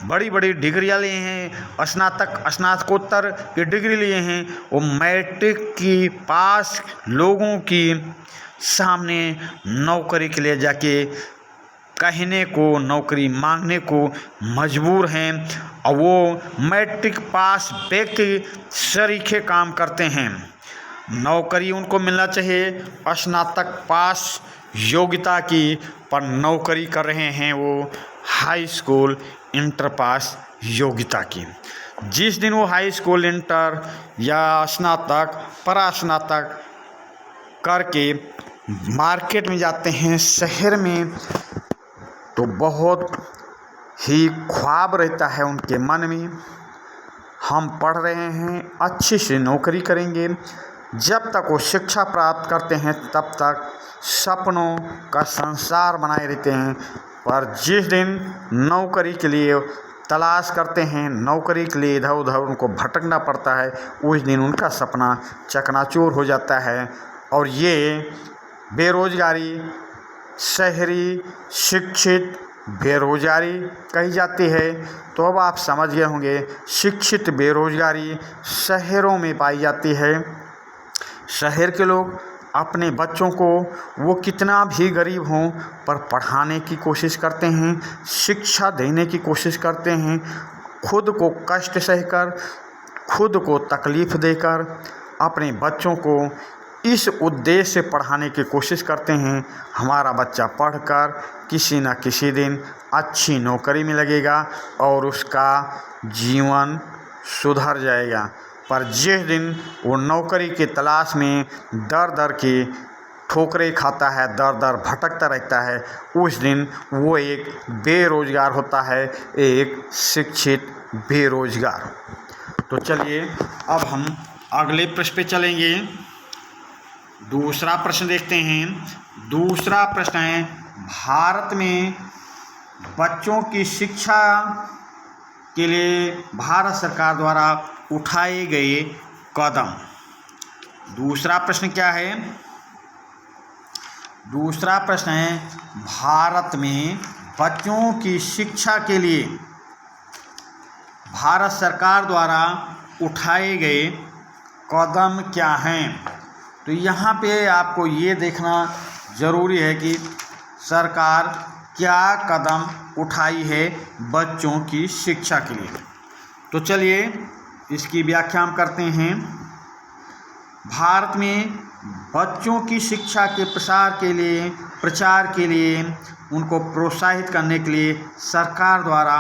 बड़ी बड़ी डिग्रियाँ लिए हैं, स्नातक स्नातकोत्तर की डिग्री लिए हैं, वो मैट्रिक की पास लोगों की सामने नौकरी के लिए जाके कहने को, नौकरी मांगने को मजबूर हैं, और वो मैट्रिक पास व्यक्ति सरीखे काम करते हैं। नौकरी उनको मिलना चाहिए स्नातक पास योग्यता की, पर नौकरी कर रहे हैं वो हाई स्कूल इंटर पास योग्यता की। जिस दिन वो हाई स्कूल इंटर या स्नातक परास्नातक करके मार्केट में जाते हैं, शहर में, तो बहुत ही ख्वाब रहता है उनके मन में, हम पढ़ रहे हैं, अच्छी से नौकरी करेंगे। जब तक वो शिक्षा प्राप्त करते हैं तब तक सपनों का संसार बनाए रहते हैं, पर जिस दिन नौकरी के लिए तलाश करते हैं, नौकरी के लिए इधर उधर उनको भटकना पड़ता है, उस दिन उनका सपना चकनाचूर हो जाता है। और ये बेरोजगारी शहरी शिक्षित बेरोजगारी कही जाती है। तो अब आप समझ गए होंगे, शिक्षित बेरोजगारी शहरों में पाई जाती है। शहर के लोग अपने बच्चों को, वो कितना भी गरीब हों, पर पढ़ाने की कोशिश करते हैं, शिक्षा देने की कोशिश करते हैं, खुद को कष्ट सहकर, खुद को तकलीफ़ देकर अपने बच्चों को इस उद्देश्य से पढ़ाने की कोशिश करते हैं, हमारा बच्चा पढ़कर किसी न किसी दिन अच्छी नौकरी में लगेगा और उसका जीवन सुधर जाएगा। पर जिस दिन वो नौकरी की तलाश में दर दर की ठोकरें खाता है, दर दर भटकता रहता है, उस दिन वो एक बेरोजगार होता है, एक शिक्षित बेरोजगार। तो चलिए अब हम अगले प्रश्न पे चलेंगे। दूसरा प्रश्न देखते हैं। दूसरा प्रश्न है, भारत में बच्चों की शिक्षा के लिए भारत सरकार द्वारा उठाए गए कदम। दूसरा प्रश्न क्या है? दूसरा प्रश्न है, भारत में बच्चों की शिक्षा के लिए भारत सरकार द्वारा उठाए गए कदम क्या हैं? तो यहाँ पे आपको ये देखना ज़रूरी है कि सरकार क्या कदम उठाई है बच्चों की शिक्षा के लिए। तो चलिए इसकी व्याख्या हम करते हैं। भारत में बच्चों की शिक्षा के प्रचार के लिए उनको प्रोत्साहित करने के लिए सरकार द्वारा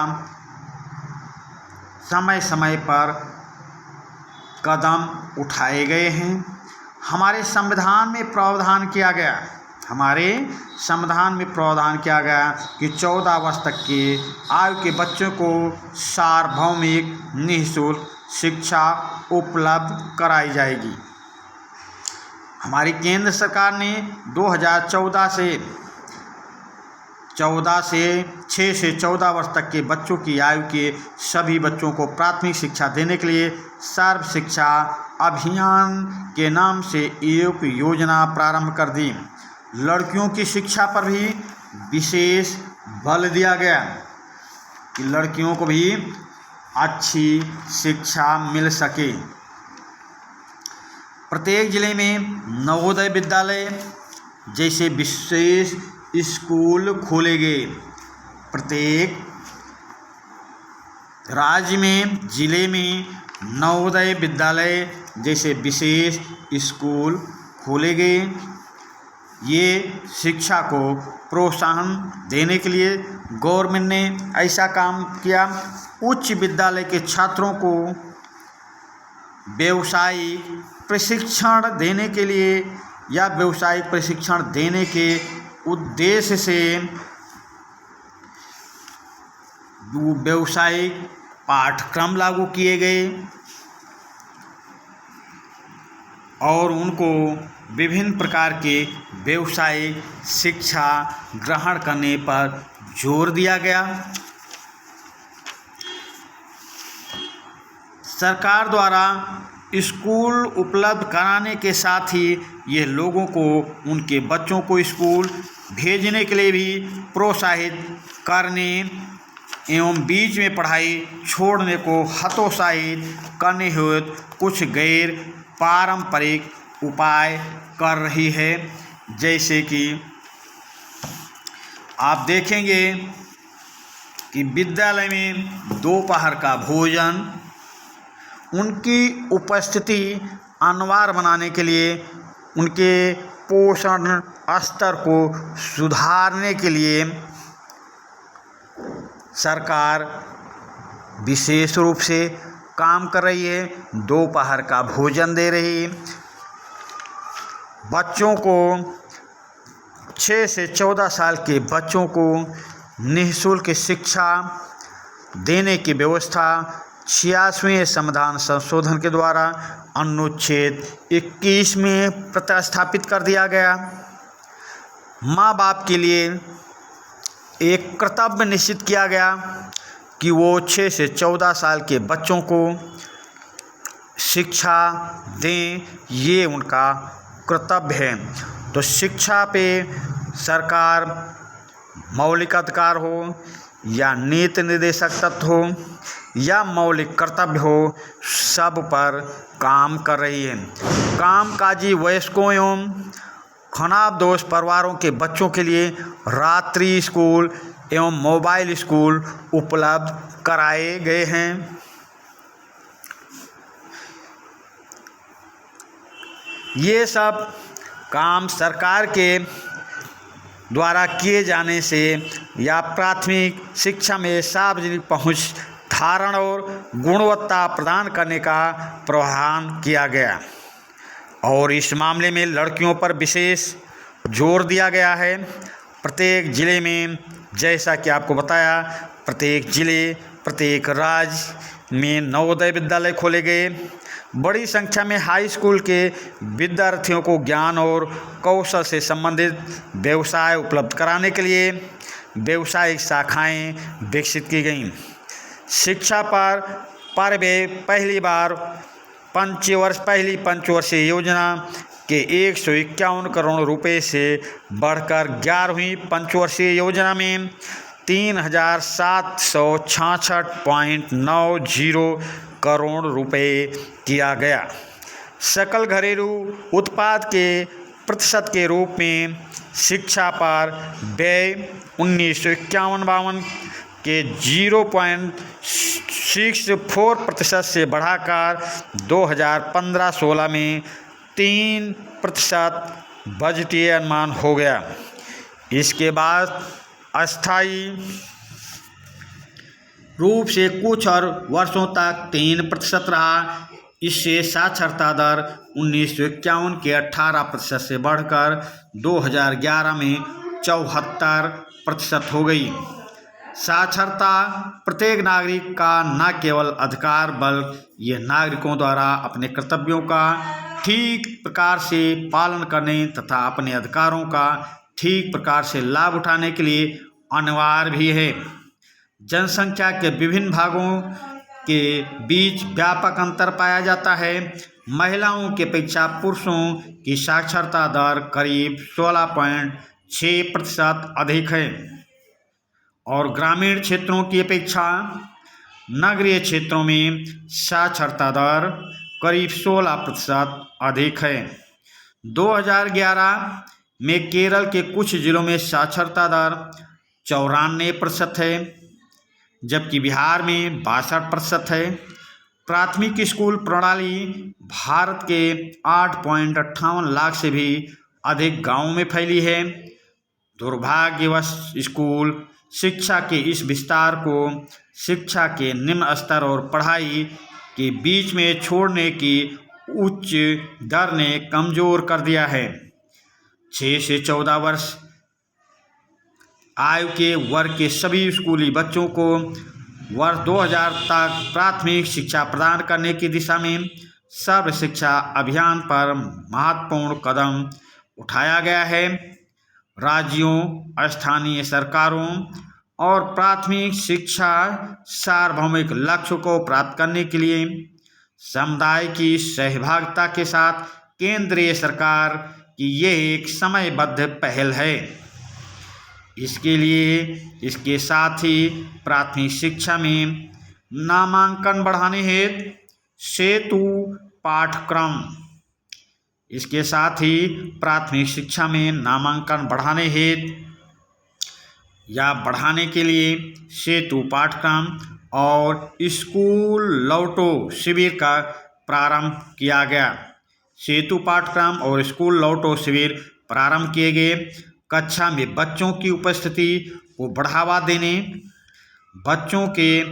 समय समय पर कदम उठाए गए हैं। हमारे संविधान में प्रावधान किया गया, हमारे संविधान में प्रावधान किया गया कि 14 वर्ष तक की आयु के बच्चों को सार्वभौमिक निःशुल्क शिक्षा उपलब्ध कराई जाएगी। हमारी केंद्र सरकार ने 2014 से 6 से 14 वर्ष तक के बच्चों की आयु के सभी बच्चों को प्राथमिक शिक्षा देने के लिए सर्व शिक्षा अभियान के नाम से एक योजना प्रारंभ कर दी। लड़कियों की शिक्षा पर भी विशेष बल दिया गया कि लड़कियों को भी अच्छी शिक्षा मिल सके। प्रत्येक जिले में नवोदय विद्यालय जैसे विशेष स्कूल खोले गए। प्रत्येक राज्य में जिले में नवोदय विद्यालय जैसे विशेष स्कूल खोले गए। ये शिक्षा को प्रोत्साहन देने के लिए गवर्नमेंट ने ऐसा काम किया। उच्च विद्यालय के छात्रों को व्यवसायिक प्रशिक्षण देने के लिए या व्यवसायिक प्रशिक्षण देने के उद्देश्य से व्यावसायिक पाठ्यक्रम लागू किए गए और उनको विभिन्न प्रकार के व्यावसायिक शिक्षा ग्रहण करने पर जोर दिया गया। सरकार द्वारा स्कूल उपलब्ध कराने के साथ ही ये लोगों को उनके बच्चों को स्कूल भेजने के लिए भी प्रोत्साहित करने एवं बीच में पढ़ाई छोड़ने को हतोत्साहित करने हेतु कुछ गैर पारंपरिक उपाय कर रही है। जैसे कि आप देखेंगे कि विद्यालय में दोपहर का भोजन उनकी उपस्थिति अनिवार्य बनाने के लिए, उनके पोषण स्तर को सुधारने के लिए सरकार विशेष रूप से काम कर रही है। दोपहर का भोजन दे रही है। बच्चों को 6 से 14 साल के बच्चों को निःशुल्क शिक्षा देने की व्यवस्था 86वें संविधान संशोधन के द्वारा अनुच्छेद 21 में प्रतिस्थापित कर दिया गया। माँ बाप के लिए एक कर्तव्य निश्चित किया गया कि वो 6 से 14 साल के बच्चों को शिक्षा दें, ये उनका कर्तव्य है। तो शिक्षा पे सरकार मौलिक अधिकार हो या नीति निर्देशक तत्व हो या मौलिक कर्तव्य हो, सब पर काम कर रही है। कामकाजी वयस्कों एवं खनाबदोश परिवारों के बच्चों के लिए रात्रि स्कूल एवं मोबाइल स्कूल उपलब्ध कराए गए हैं। ये सब काम सरकार के द्वारा किए जाने से या प्राथमिक शिक्षा में सार्वजनिक पहुंच धारण और गुणवत्ता प्रदान करने का प्रावधान किया गया और इस मामले में लड़कियों पर विशेष जोर दिया गया है। प्रत्येक जिले में, जैसा कि आपको बताया, प्रत्येक जिले, प्रत्येक राज्य में नवोदय विद्यालय खोले गए। बड़ी संख्या में हाई स्कूल के विद्यार्थियों को ज्ञान और कौशल से संबंधित व्यवसाय उपलब्ध कराने के लिए व्यवसायिक शाखाएं विकसित की गईं। शिक्षा पर पहली बार पहली पंचवर्षीय योजना के 151 करोड़ रुपए से बढ़कर 11वीं पंचवर्षीय योजना में 3766.90 करोड़ रुपए किया गया। सकल घरेलू उत्पाद के प्रतिशत के रूप में शिक्षा पर व्यय 1951-52 के 0.64% से बढ़ाकर 2015-16 में 3% बजटीय अनुमान हो गया। इसके बाद अस्थायी रूप से कुछ और वर्षों तक 3% रहा। इससे साक्षरता दर 1951 के 18% से बढ़कर 2011 में 74% हो गई। साक्षरता प्रत्येक नागरिक का न केवल अधिकार बल्कि यह नागरिकों द्वारा अपने कर्तव्यों का ठीक प्रकार से पालन करने तथा अपने अधिकारों का ठीक प्रकार से लाभ उठाने के लिए अनिवार्य भी है। जनसंख्या के विभिन्न भागों के बीच व्यापक अंतर पाया जाता है। महिलाओं की अपेक्षा पुरुषों की साक्षरता दर करीब 16.6% अधिक है और ग्रामीण क्षेत्रों की अपेक्षा नगरीय क्षेत्रों में साक्षरता दर करीब 16% अधिक है। 2011 में केरल के कुछ जिलों में साक्षरता दर 94% है, जबकि बिहार में 62% है। प्राथमिक स्कूल प्रणाली भारत के 8.58 लाख से भी अधिक गांवों में फैली है। दुर्भाग्यवश स्कूल शिक्षा के इस विस्तार को शिक्षा के निम्न स्तर और पढ़ाई के बीच में छोड़ने की उच्च दर ने कमजोर कर दिया है। 6 से 14 वर्ष आयु के वर्ग के सभी स्कूली बच्चों को वर्ष 2000 तक प्राथमिक शिक्षा प्रदान करने की दिशा में सर्व शिक्षा अभियान पर महत्वपूर्ण कदम उठाया गया है। राज्यों, स्थानीय सरकारों और प्राथमिक शिक्षा सार्वभौमिक लक्ष्य को प्राप्त करने के लिए समुदाय की सहभागिता के साथ केंद्रीय सरकार की यह एक समयबद्ध पहल है। इसके साथ ही प्राथमिक शिक्षा में नामांकन बढ़ाने हेतु सेतु पाठ्यक्रम इसके साथ ही प्राथमिक शिक्षा में नामांकन बढ़ाने हेतु या बढ़ाने के लिए सेतु पाठ्यक्रम और स्कूल लौटो शिविर का प्रारंभ किया गया। सेतु पाठ्यक्रम और स्कूल लौटो शिविर प्रारंभ किए गए। कक्षा में बच्चों की उपस्थिति को बढ़ावा देने, बच्चों के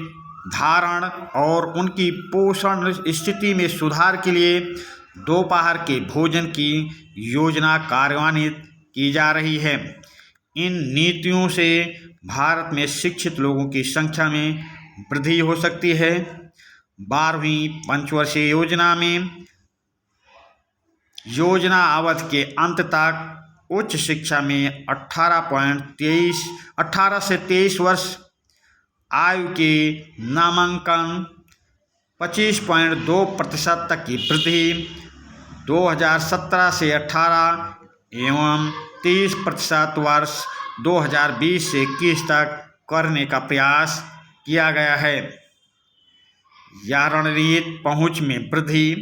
धारण और उनकी पोषण स्थिति में सुधार के लिए दोपहर के भोजन की योजना कार्यान्वित की जा रही है। इन नीतियों से भारत में शिक्षित लोगों की संख्या में वृद्धि हो सकती है। 12वीं पंचवर्षीय योजना में योजना अवधि के अंत तक उच्च शिक्षा में 18 से 23 वर्ष आयु के नामांकन 25.2% तक की वृद्धि 2017 से 18 एवं 30% वर्ष 2020 से 21 तक करने का प्रयास किया गया है। यह रणनीति पहुंच में वृद्धि,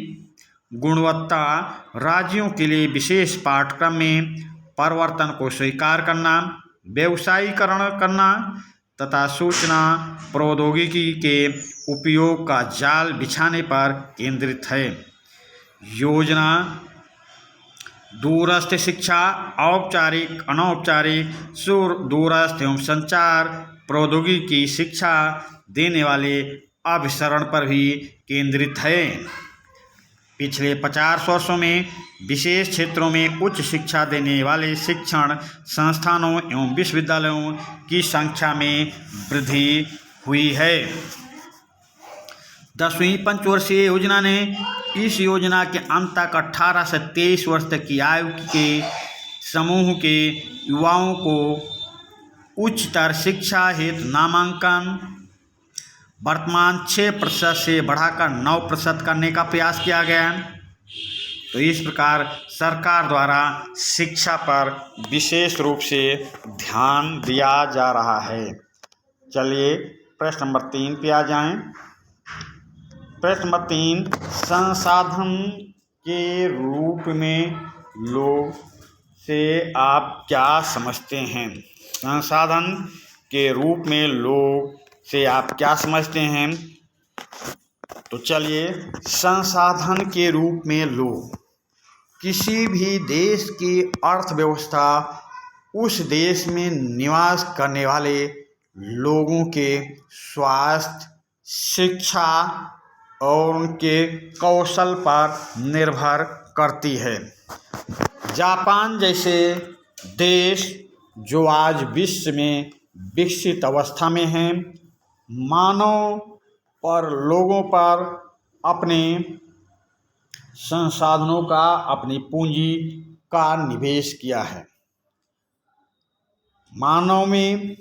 गुणवत्ता, राज्यों के लिए विशेष पाठ्यक्रम में परिवर्तन को स्वीकार करना, व्यवसायीकरण करना तथा सूचना प्रौद्योगिकी के उपयोग का जाल बिछाने पर केंद्रित है। योजना दूरस्थ शिक्षा, औपचारिक, अनौपचारिक, दूरस्थ एवं संचार प्रौद्योगिकी शिक्षा देने वाले अभिसरण पर भी केंद्रित है। पिछले 50 वर्षों में विशेष क्षेत्रों में उच्च शिक्षा देने वाले शिक्षण संस्थानों एवं विश्वविद्यालयों की संख्या में वृद्धि हुई है। 10वीं पंचवर्षीय योजना ने इस योजना के अंत तक 18 से 23 वर्ष तक की आयु के समूह के युवाओं को उच्चतर शिक्षा हेतु नामांकन वर्तमान 6% से बढ़ाकर 9% करने का प्रयास किया गया। तो इस प्रकार सरकार द्वारा शिक्षा पर विशेष रूप से ध्यान दिया जा रहा है। चलिए प्रश्न नंबर 3 पे आ जाएं। प्रश्न नंबर 3, संसाधन के रूप में लोग से आप क्या समझते हैं? संसाधन के रूप में लोग से आप क्या समझते हैं? तो चलिए, संसाधन के रूप में लोग किसी भी देश की अर्थव्यवस्था, उस देश में निवास करने वाले लोगों के स्वास्थ्य, शिक्षा और उनके कौशल पर निर्भर करती है। जापान जैसे देश जो आज विश्व में विकसित अवस्था में हैं, मानव पर, लोगों पर अपने संसाधनों का, अपनी पूंजी का निवेश किया है। मानव में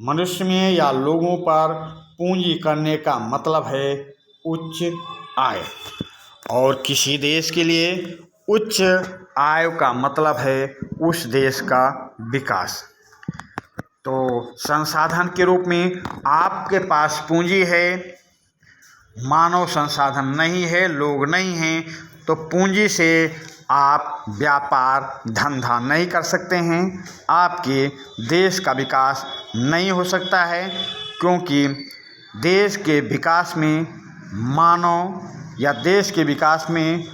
मनुष्य में या लोगों पर पूंजी करने का मतलब है उच्च आय, और किसी देश के लिए उच्च आय का मतलब है उस देश का विकास। तो संसाधन के रूप में आपके पास पूंजी है, मानव संसाधन नहीं है, लोग नहीं हैं, तो पूंजी से आप व्यापार धंधा नहीं कर सकते हैं, आपके देश का विकास नहीं हो सकता है, क्योंकि देश के विकास में मानव या देश के विकास में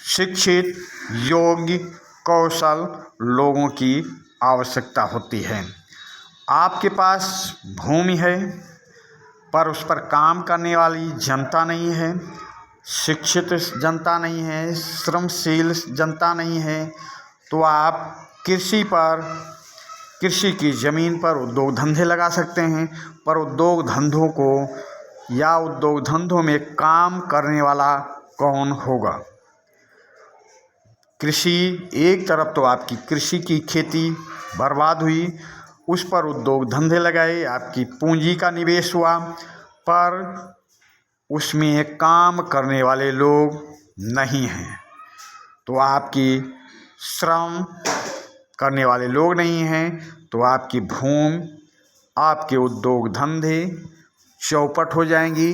शिक्षित, योग्य, कौशल लोगों की आवश्यकता होती है। आपके पास भूमि है पर उस पर काम करने वाली जनता नहीं है, शिक्षित जनता नहीं है, श्रमशील जनता नहीं है, तो आप कृषि की ज़मीन पर उद्योग धंधे लगा सकते हैं, पर उद्योग धंधों में काम करने वाला कौन होगा? कृषि एक तरफ तो आपकी कृषि की खेती बर्बाद हुई, उस पर उद्योग धंधे लगाए, आपकी पूंजी का निवेश हुआ, पर उसमें काम करने वाले लोग नहीं हैं, तो आपकी श्रम करने वाले लोग नहीं हैं, तो आपकी भूमि, आपके उद्योग धंधे चौपट हो जाएंगी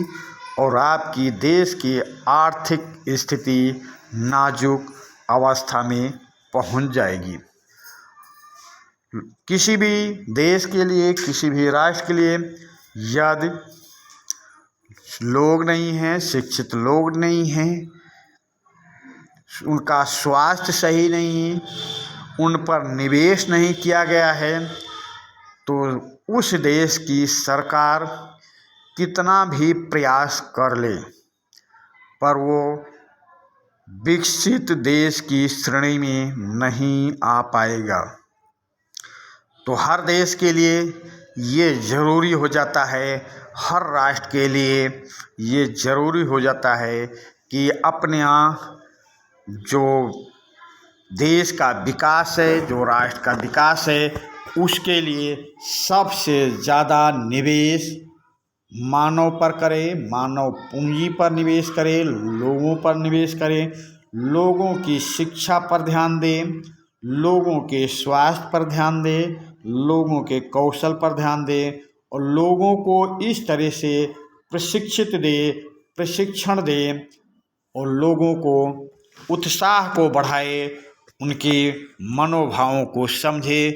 और आपकी देश की आर्थिक स्थिति नाजुक अवस्था में पहुंच जाएगी। किसी भी देश के लिए, किसी भी राष्ट्र के लिए यदि लोग नहीं हैं, शिक्षित लोग नहीं हैं, उनका स्वास्थ्य सही नहीं, उन पर निवेश नहीं किया गया है, तो उस देश की सरकार कितना भी प्रयास कर ले, पर वो विकसित देश की श्रेणी में नहीं आ पाएगा। तो हर देश के लिए ये ज़रूरी हो जाता है, हर राष्ट्र के लिए ये ज़रूरी हो जाता है कि अपने यहाँ जो देश का विकास है, जो राष्ट्र का विकास है, उसके लिए सबसे ज़्यादा निवेश मानव पर करे, मानव पूंजी पर निवेश करे, लोगों पर निवेश करे, लोगों की शिक्षा पर ध्यान दे, लोगों के स्वास्थ्य पर ध्यान दे, लोगों के कौशल पर ध्यान दे, और लोगों को इस तरह से प्रशिक्षण दे और लोगों को उत्साह को बढ़ाए, उनके मनोभावों को समझे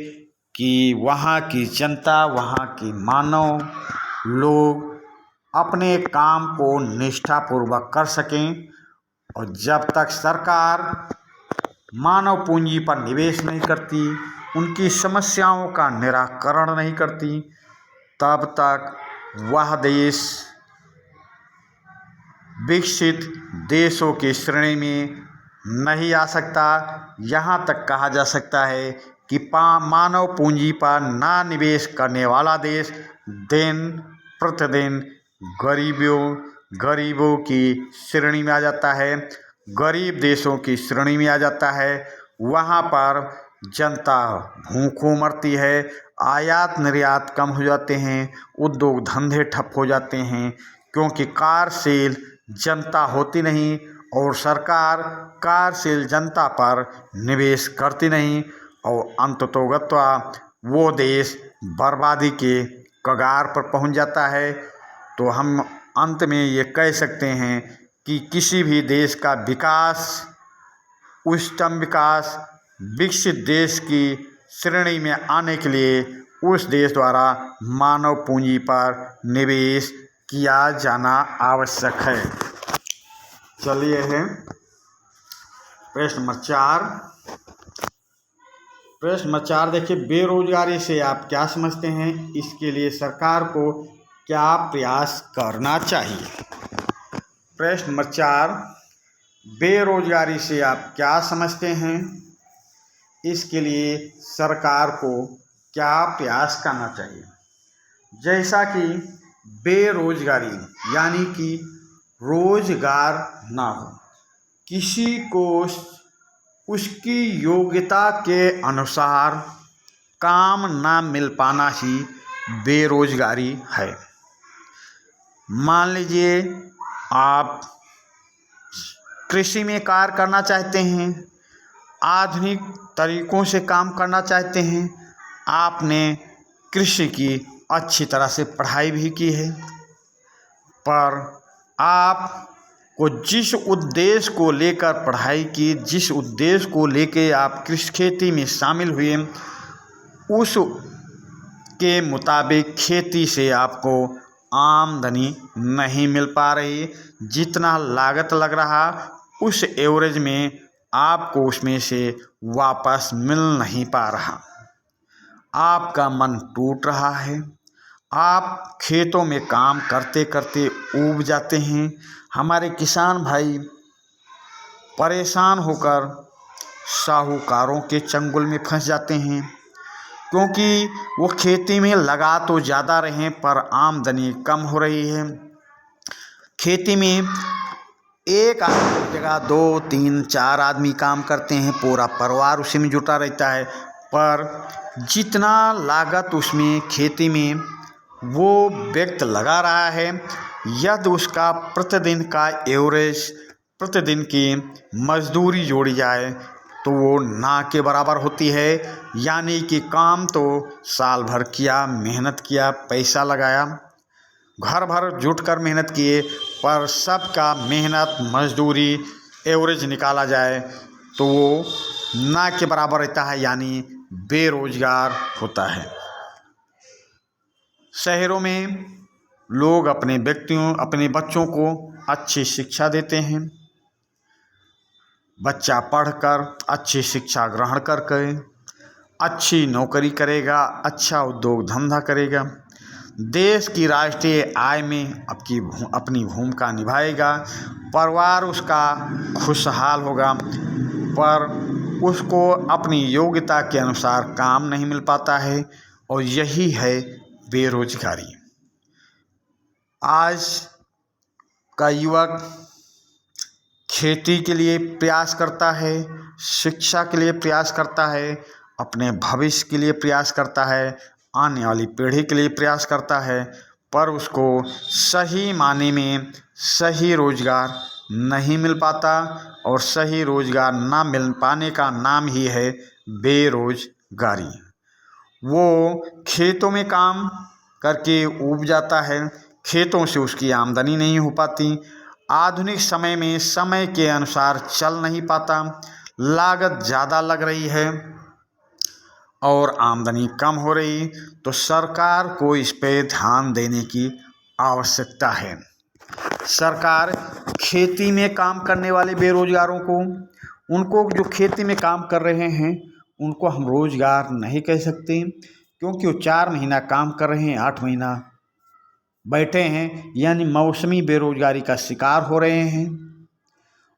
कि वहाँ की जनता, वहाँ की मानव लोग अपने काम को निष्ठापूर्वक कर सकें। और जब तक सरकार मानव पूंजी पर निवेश नहीं करती, उनकी समस्याओं का निराकरण नहीं करती, तब तक वह देश विकसित देशों की श्रेणी में नहीं आ सकता। यहाँ तक कहा जा सकता है कि मानव पूंजी पर ना निवेश करने वाला देश दिन प्रतिदिन गरीबों की श्रेणी में आ जाता है, गरीब देशों की श्रेणी में आ जाता है। वहाँ पर जनता भूखों मरती है, आयात निर्यात कम हो जाते हैं, उद्योग धंधे ठप हो जाते हैं, क्योंकि कार्यशील जनता होती नहीं और सरकार कार्यशील जनता पर निवेश करती नहीं, और अंततोगत्वा वो देश बर्बादी के कगार पर पहुंच जाता है। तो हम अंत में ये कह सकते हैं कि किसी भी देश का विकास, उच्चतम विकास, विकसित देश की श्रेणी में आने के लिए उस देश द्वारा मानव पूंजी पर निवेश किया जाना आवश्यक है। चलिए है प्रश्न नंबर 4। प्रश्न नंबर 4 देखिए, बेरोजगारी से आप क्या समझते हैं, इसके लिए सरकार को क्या प्रयास करना चाहिए? प्रश्न नंबर 4, बेरोजगारी से आप क्या समझते हैं, इसके लिए सरकार को क्या प्रयास करना चाहिए? जैसा कि बेरोजगारी यानी कि रोजगार ना हो, किसी को उसकी योग्यता के अनुसार काम ना मिल पाना ही बेरोजगारी है। मान लीजिए आप कृषि में कार्य करना चाहते हैं, आधुनिक तरीकों से काम करना चाहते हैं, आपने कृषि की अच्छी तरह से पढ़ाई भी की है, पर आपको जिस उद्देश्य को लेकर पढ़ाई की, जिस उद्देश्य को लेकर आप कृषि खेती में शामिल हुए, उस के मुताबिक खेती से आपको आमदनी नहीं मिल पा रही। जितना लागत लग रहा उस एवरेज में आपको उसमें से वापस मिल नहीं पा रहा। आपका मन टूट रहा है। आप खेतों में काम करते करते ऊब जाते हैं। हमारे किसान भाई परेशान होकर साहूकारों के चंगुल में फंस जाते हैं, क्योंकि वो खेती में लगा तो ज़्यादा रहे पर आमदनी कम हो रही है। खेती में एक आदमी की जगह 2, 3, 4 आदमी काम करते हैं, पूरा परिवार उसी में जुटा रहता है, पर जितना लागत उसमें खेती में वो व्यक्ति लगा रहा है, यदि उसका प्रतिदिन का एवरेज, प्रतिदिन की मजदूरी जोड़ी जाए तो वो ना के बराबर होती है। यानी कि काम तो साल भर किया, मेहनत किया, पैसा लगाया, घर भर जुट कर मेहनत किए, पर सबका मेहनत मजदूरी एवरेज निकाला जाए तो वो ना के बराबर रहता है, यानी बेरोजगार होता है। शहरों में लोग अपने बच्चों को अच्छी शिक्षा देते हैं। बच्चा पढ़कर अच्छी शिक्षा ग्रहण करके अच्छी नौकरी करेगा, अच्छा उद्योग धंधा करेगा, देश की राष्ट्रीय आय में अपनी भूमिका निभाएगा, परिवार उसका खुशहाल होगा। पर उसको अपनी योग्यता के अनुसार काम नहीं मिल पाता है, और यही है बेरोजगारी। आज का युवक खेती के लिए प्रयास करता है, शिक्षा के लिए प्रयास करता है, अपने भविष्य के लिए प्रयास करता है, आने वाली पीढ़ी के लिए प्रयास करता है, पर उसको सही मायने में सही रोजगार नहीं मिल पाता, और सही रोजगार ना मिल पाने का नाम ही है बेरोजगारी। वो खेतों में काम करके ऊब जाता है, खेतों से उसकी आमदनी नहीं हो पाती, आधुनिक समय में समय के अनुसार चल नहीं पाता, लागत ज़्यादा लग रही है और आमदनी कम हो रही, तो सरकार को इस पे ध्यान देने की आवश्यकता है। सरकार खेती में काम करने वाले बेरोजगारों को, उनको जो खेती में काम कर रहे हैं उनको हम रोजगार नहीं कह सकते, क्योंकि वो 4 महीना काम कर रहे हैं, 8 महीना बैठे हैं, यानी मौसमी बेरोजगारी का शिकार हो रहे हैं,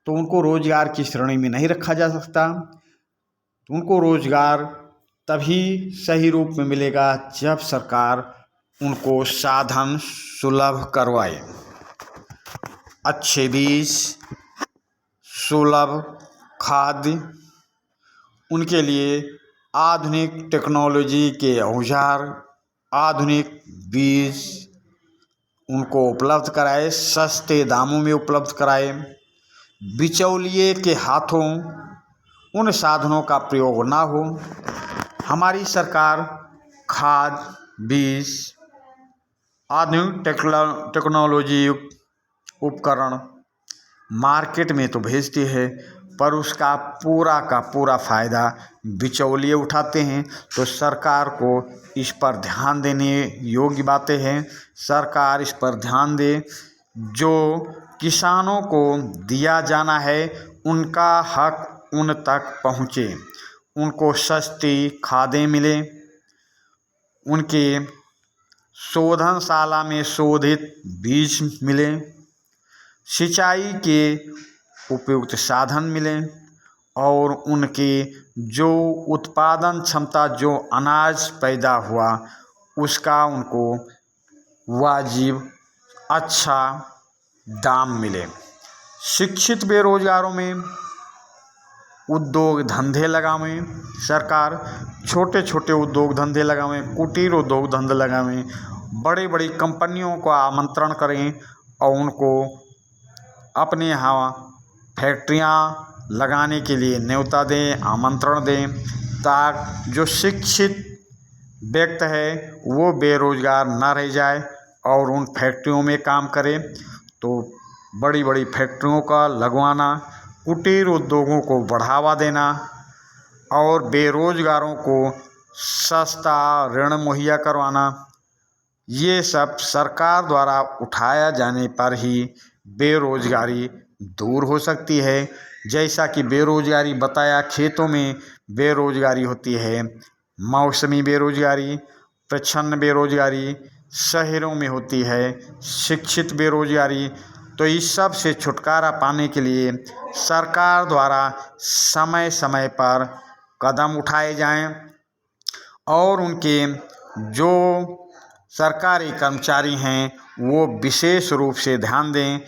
तो उनको रोजगार की श्रेणी में नहीं रखा जा सकता। तो उनको रोजगार तभी सही रूप में मिलेगा जब सरकार उनको साधन सुलभ करवाए, अच्छे बीज, सुलभ खाद, उनके लिए आधुनिक टेक्नोलॉजी के औजार, आधुनिक बीज उनको उपलब्ध कराए, सस्ते दामों में उपलब्ध कराए, बिचौलिए के हाथों उन साधनों का प्रयोग ना हो। हमारी सरकार खाद, बीज, आधुनिक टेक्नोलॉजी उपकरण मार्केट में तो भेजती है, पर उसका पूरा का पूरा फ़ायदा बिचौलिए उठाते हैं। तो सरकार को इस पर ध्यान देने योग्य बातें हैं। सरकार इस पर ध्यान दे, जो किसानों को दिया जाना है उनका हक उन तक पहुँचे, उनको सस्ती खादें मिले, उनके शोधनशाला में शोधित बीज मिले, सिंचाई के उपयुक्त साधन मिलें, और उनके जो उत्पादन क्षमता, जो अनाज पैदा हुआ उसका उनको वाजिब अच्छा दाम मिले। शिक्षित बेरोजगारों में उद्योग धंधे लगावें, सरकार छोटे छोटे उद्योग धंधे लगावें, कुटीर उद्योग धंधे लगावें, बड़ी बड़ी कंपनियों को आमंत्रण करें और उनको अपने यहाँ फैक्ट्रियाँ लगाने के लिए न्योता दें, आमंत्रण दें, ताकि जो शिक्षित व्यक्ति है वो बेरोजगार ना रह जाए और उन फैक्ट्रियों में काम करे। तो बड़ी बड़ी फैक्ट्रियों का लगवाना, कुटीर उद्योगों को बढ़ावा देना और बेरोजगारों को सस्ता ऋण मुहैया करवाना, ये सब सरकार द्वारा उठाया जाने पर ही बेरोजगारी दूर हो सकती है। जैसा कि बेरोजगारी बताया, खेतों में बेरोजगारी होती है, मौसमी बेरोजगारी, प्रच्छन्न बेरोजगारी शहरों में होती है, शिक्षित बेरोजगारी। तो इस सब से छुटकारा पाने के लिए सरकार द्वारा समय समय पर कदम उठाए जाएं और उनके जो सरकारी कर्मचारी हैं वो विशेष रूप से ध्यान दें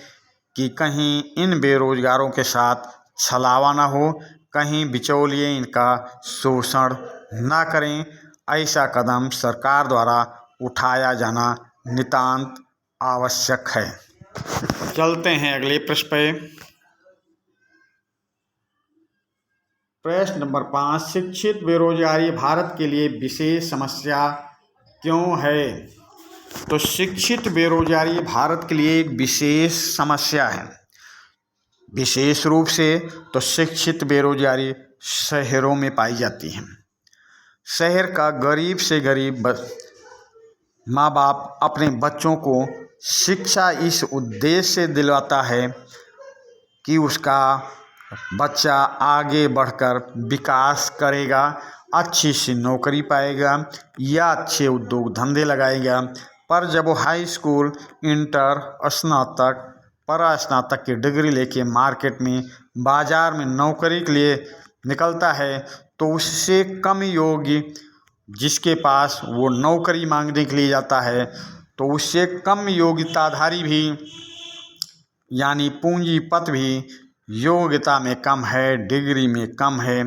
कि कहीं इन बेरोजगारों के साथ छलावा ना हो, कहीं बिचौलिए इनका शोषण ना करें। ऐसा कदम सरकार द्वारा उठाया जाना नितांत आवश्यक है। चलते हैं अगले प्रश्न पे। प्रश्न नंबर 5, शिक्षित बेरोजगारी भारत के लिए विशेष समस्या क्यों है? तो शिक्षित बेरोजगारी भारत के लिए एक विशेष समस्या है। विशेष रूप से तो शिक्षित बेरोजगारी शहरों में पाई जाती है। शहर का गरीब से गरीब माँ बाप अपने बच्चों को शिक्षा इस उद्देश्य से दिलवाता है कि उसका बच्चा आगे बढ़कर विकास करेगा, अच्छी सी नौकरी पाएगा या अच्छे उद्योग धंधे लगाएगा। पर जब वो हाई स्कूल, इंटर, स्नातक, परास्नातक की डिग्री लेके मार्केट में, बाज़ार में नौकरी के लिए निकलता है तो उससे कम योग्य जिसके पास वो नौकरी मांगने के लिए जाता है तो उससे कम योग्यताधारी भी यानी पूंजीपत भी योग्यता में कम है, डिग्री में कम है,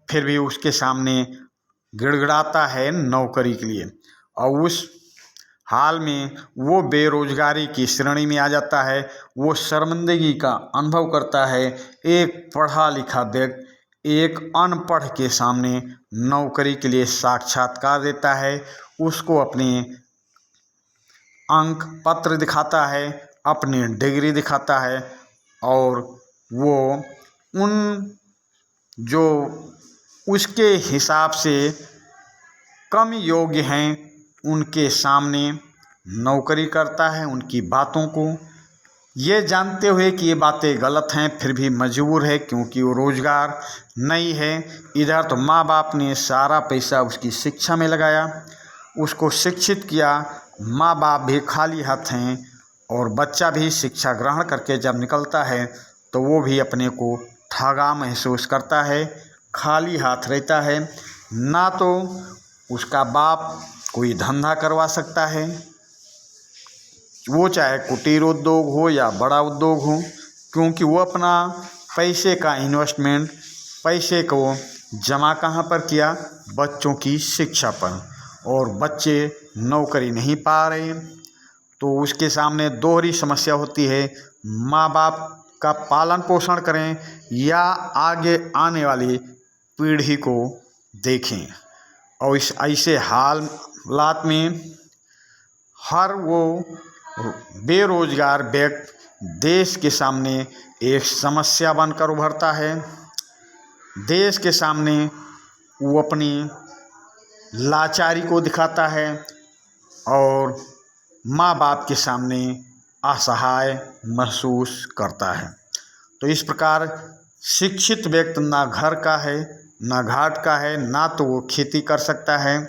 फिर भी उसके सामने गिड़गिड़ाता है नौकरी के लिए और उस हाल में वो बेरोजगारी की श्रेणी में आ जाता है। वो शर्मिंदगी का अनुभव करता है। एक पढ़ा लिखा व्यक्ति एक अनपढ़ के सामने नौकरी के लिए साक्षात्कार देता है, उसको अपने अंक पत्र दिखाता है, अपनी डिग्री दिखाता है और वो उन जो उसके हिसाब से कम योग्य हैं उनके सामने नौकरी करता है। उनकी बातों को ये जानते हुए कि ये बातें गलत हैं फिर भी मजबूर है क्योंकि वो रोज़गार नहीं है। इधर तो माँ बाप ने सारा पैसा उसकी शिक्षा में लगाया, उसको शिक्षित किया, माँ बाप भी खाली हाथ हैं और बच्चा भी शिक्षा ग्रहण करके जब निकलता है तो वो भी अपने को ठगा महसूस करता है, खाली हाथ रहता है। ना तो उसका बाप कोई धंधा करवा सकता है, वो चाहे कुटीर उद्योग हो या बड़ा उद्योग हो, क्योंकि वो अपना पैसे का इन्वेस्टमेंट, पैसे को जमा कहाँ पर किया? बच्चों की शिक्षा पर, और बच्चे नौकरी नहीं पा रहे तो उसके सामने दोहरी समस्या होती है। माँ बाप का पालन पोषण करें या आगे आने वाली पीढ़ी को देखें। और इस ऐसे हालात में हर वो बेरोजगार व्यक्ति देश के सामने एक समस्या बनकर उभरता है। देश के सामने वो अपनी लाचारी को दिखाता है और माँ बाप के सामने असहाय महसूस करता है। तो इस प्रकार शिक्षित व्यक्ति ना घर का है, ना घाट का है, ना तो वो खेती कर सकता है,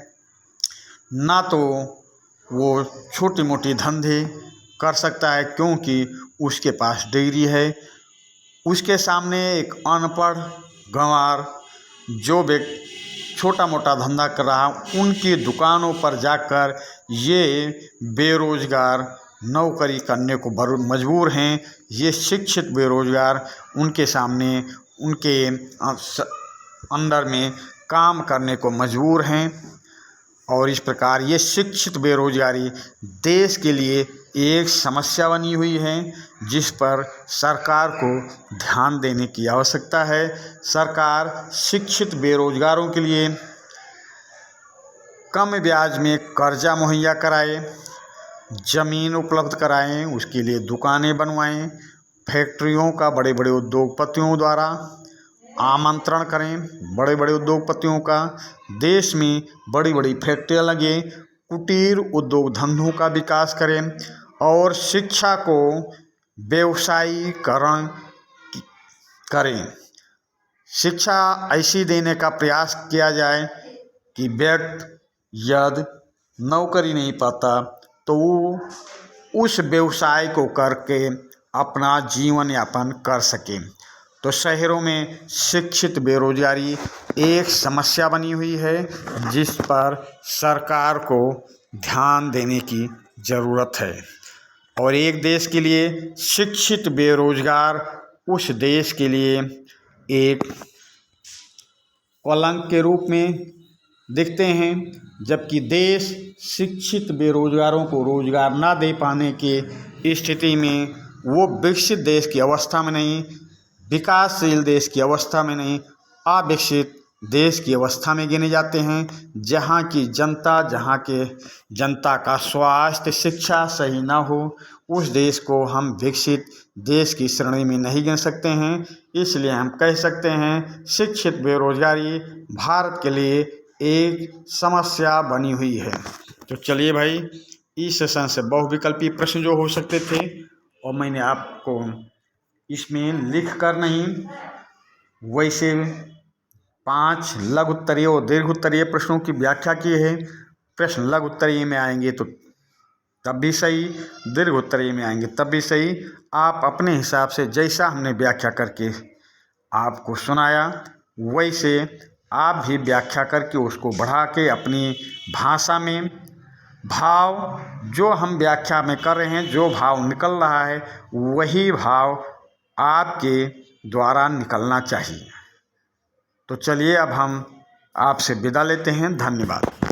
ना तो वो छोटी मोटी धंधे कर सकता है क्योंकि उसके पास डिग्री है। उसके सामने एक अनपढ़ गंवार जो व्यक्ति छोटा मोटा धंधा कर रहा, उनकी दुकानों पर जाकर ये बेरोजगार नौकरी करने को मजबूर हैं। ये शिक्षित बेरोजगार उनके सामने उनके अंडर में काम करने को मजबूर हैं। और इस प्रकार ये शिक्षित बेरोजगारी देश के लिए एक समस्या बनी हुई है, जिस पर सरकार को ध्यान देने की आवश्यकता है। सरकार शिक्षित बेरोजगारों के लिए कम ब्याज में कर्जा मुहैया कराए, ज़मीन उपलब्ध कराएं, उसके लिए दुकानें बनवाएं, फैक्ट्रियों का बड़े बड़े उद्योगपतियों द्वारा आमंत्रण करें, बड़े बड़े उद्योगपतियों का देश में बड़ी बड़ी फैक्ट्रियाँ लगे, कुटीर उद्योग धंधों का विकास करें और शिक्षा को व्यवसायीकरण करें। शिक्षा ऐसी देने का प्रयास किया जाए कि व्यक्ति यदि नौकरी नहीं पाता तो वो उस व्यवसाय को करके अपना जीवन यापन कर सके। तो शहरों में शिक्षित बेरोजगारी एक समस्या बनी हुई है, जिस पर सरकार को ध्यान देने की ज़रूरत है। और एक देश के लिए शिक्षित बेरोजगार उस देश के लिए एक कलंक के रूप में दिखते हैं, जबकि देश शिक्षित बेरोजगारों को रोजगार ना दे पाने की स्थिति में वो विकसित देश की अवस्था में नहीं, विकासशील देश की अवस्था में नहीं, अविकसित देश की अवस्था में गिने जाते हैं, जहाँ की जनता का स्वास्थ्य शिक्षा सही ना हो, उस देश को हम विकसित देश की श्रेणी में नहीं गिन सकते हैं। इसलिए हम कह सकते हैं शिक्षित बेरोजगारी भारत के लिए एक समस्या बनी हुई है। तो चलिए भाई, इस सेशन से बहुविकल्पी प्रश्न जो हो सकते थे और मैंने आपको इसमें लिख कर नहीं, वैसे 5 लघु उत्तरीय और दीर्घ उत्तरीय प्रश्नों की व्याख्या की है। प्रश्न लघु उत्तरीय में आएंगे तो तब भी सही, दीर्घ उत्तरीय में आएंगे तब भी सही। आप अपने हिसाब से जैसा हमने व्याख्या करके आपको सुनाया, वैसे आप भी व्याख्या करके उसको बढ़ा के अपनी भाषा में भाव जो हम व्याख्या में कर रहे हैं, जो भाव निकल रहा है, वही भाव आपके द्वारा निकलना चाहिए। तो चलिए अब हम आपसे विदा लेते हैं। धन्यवाद।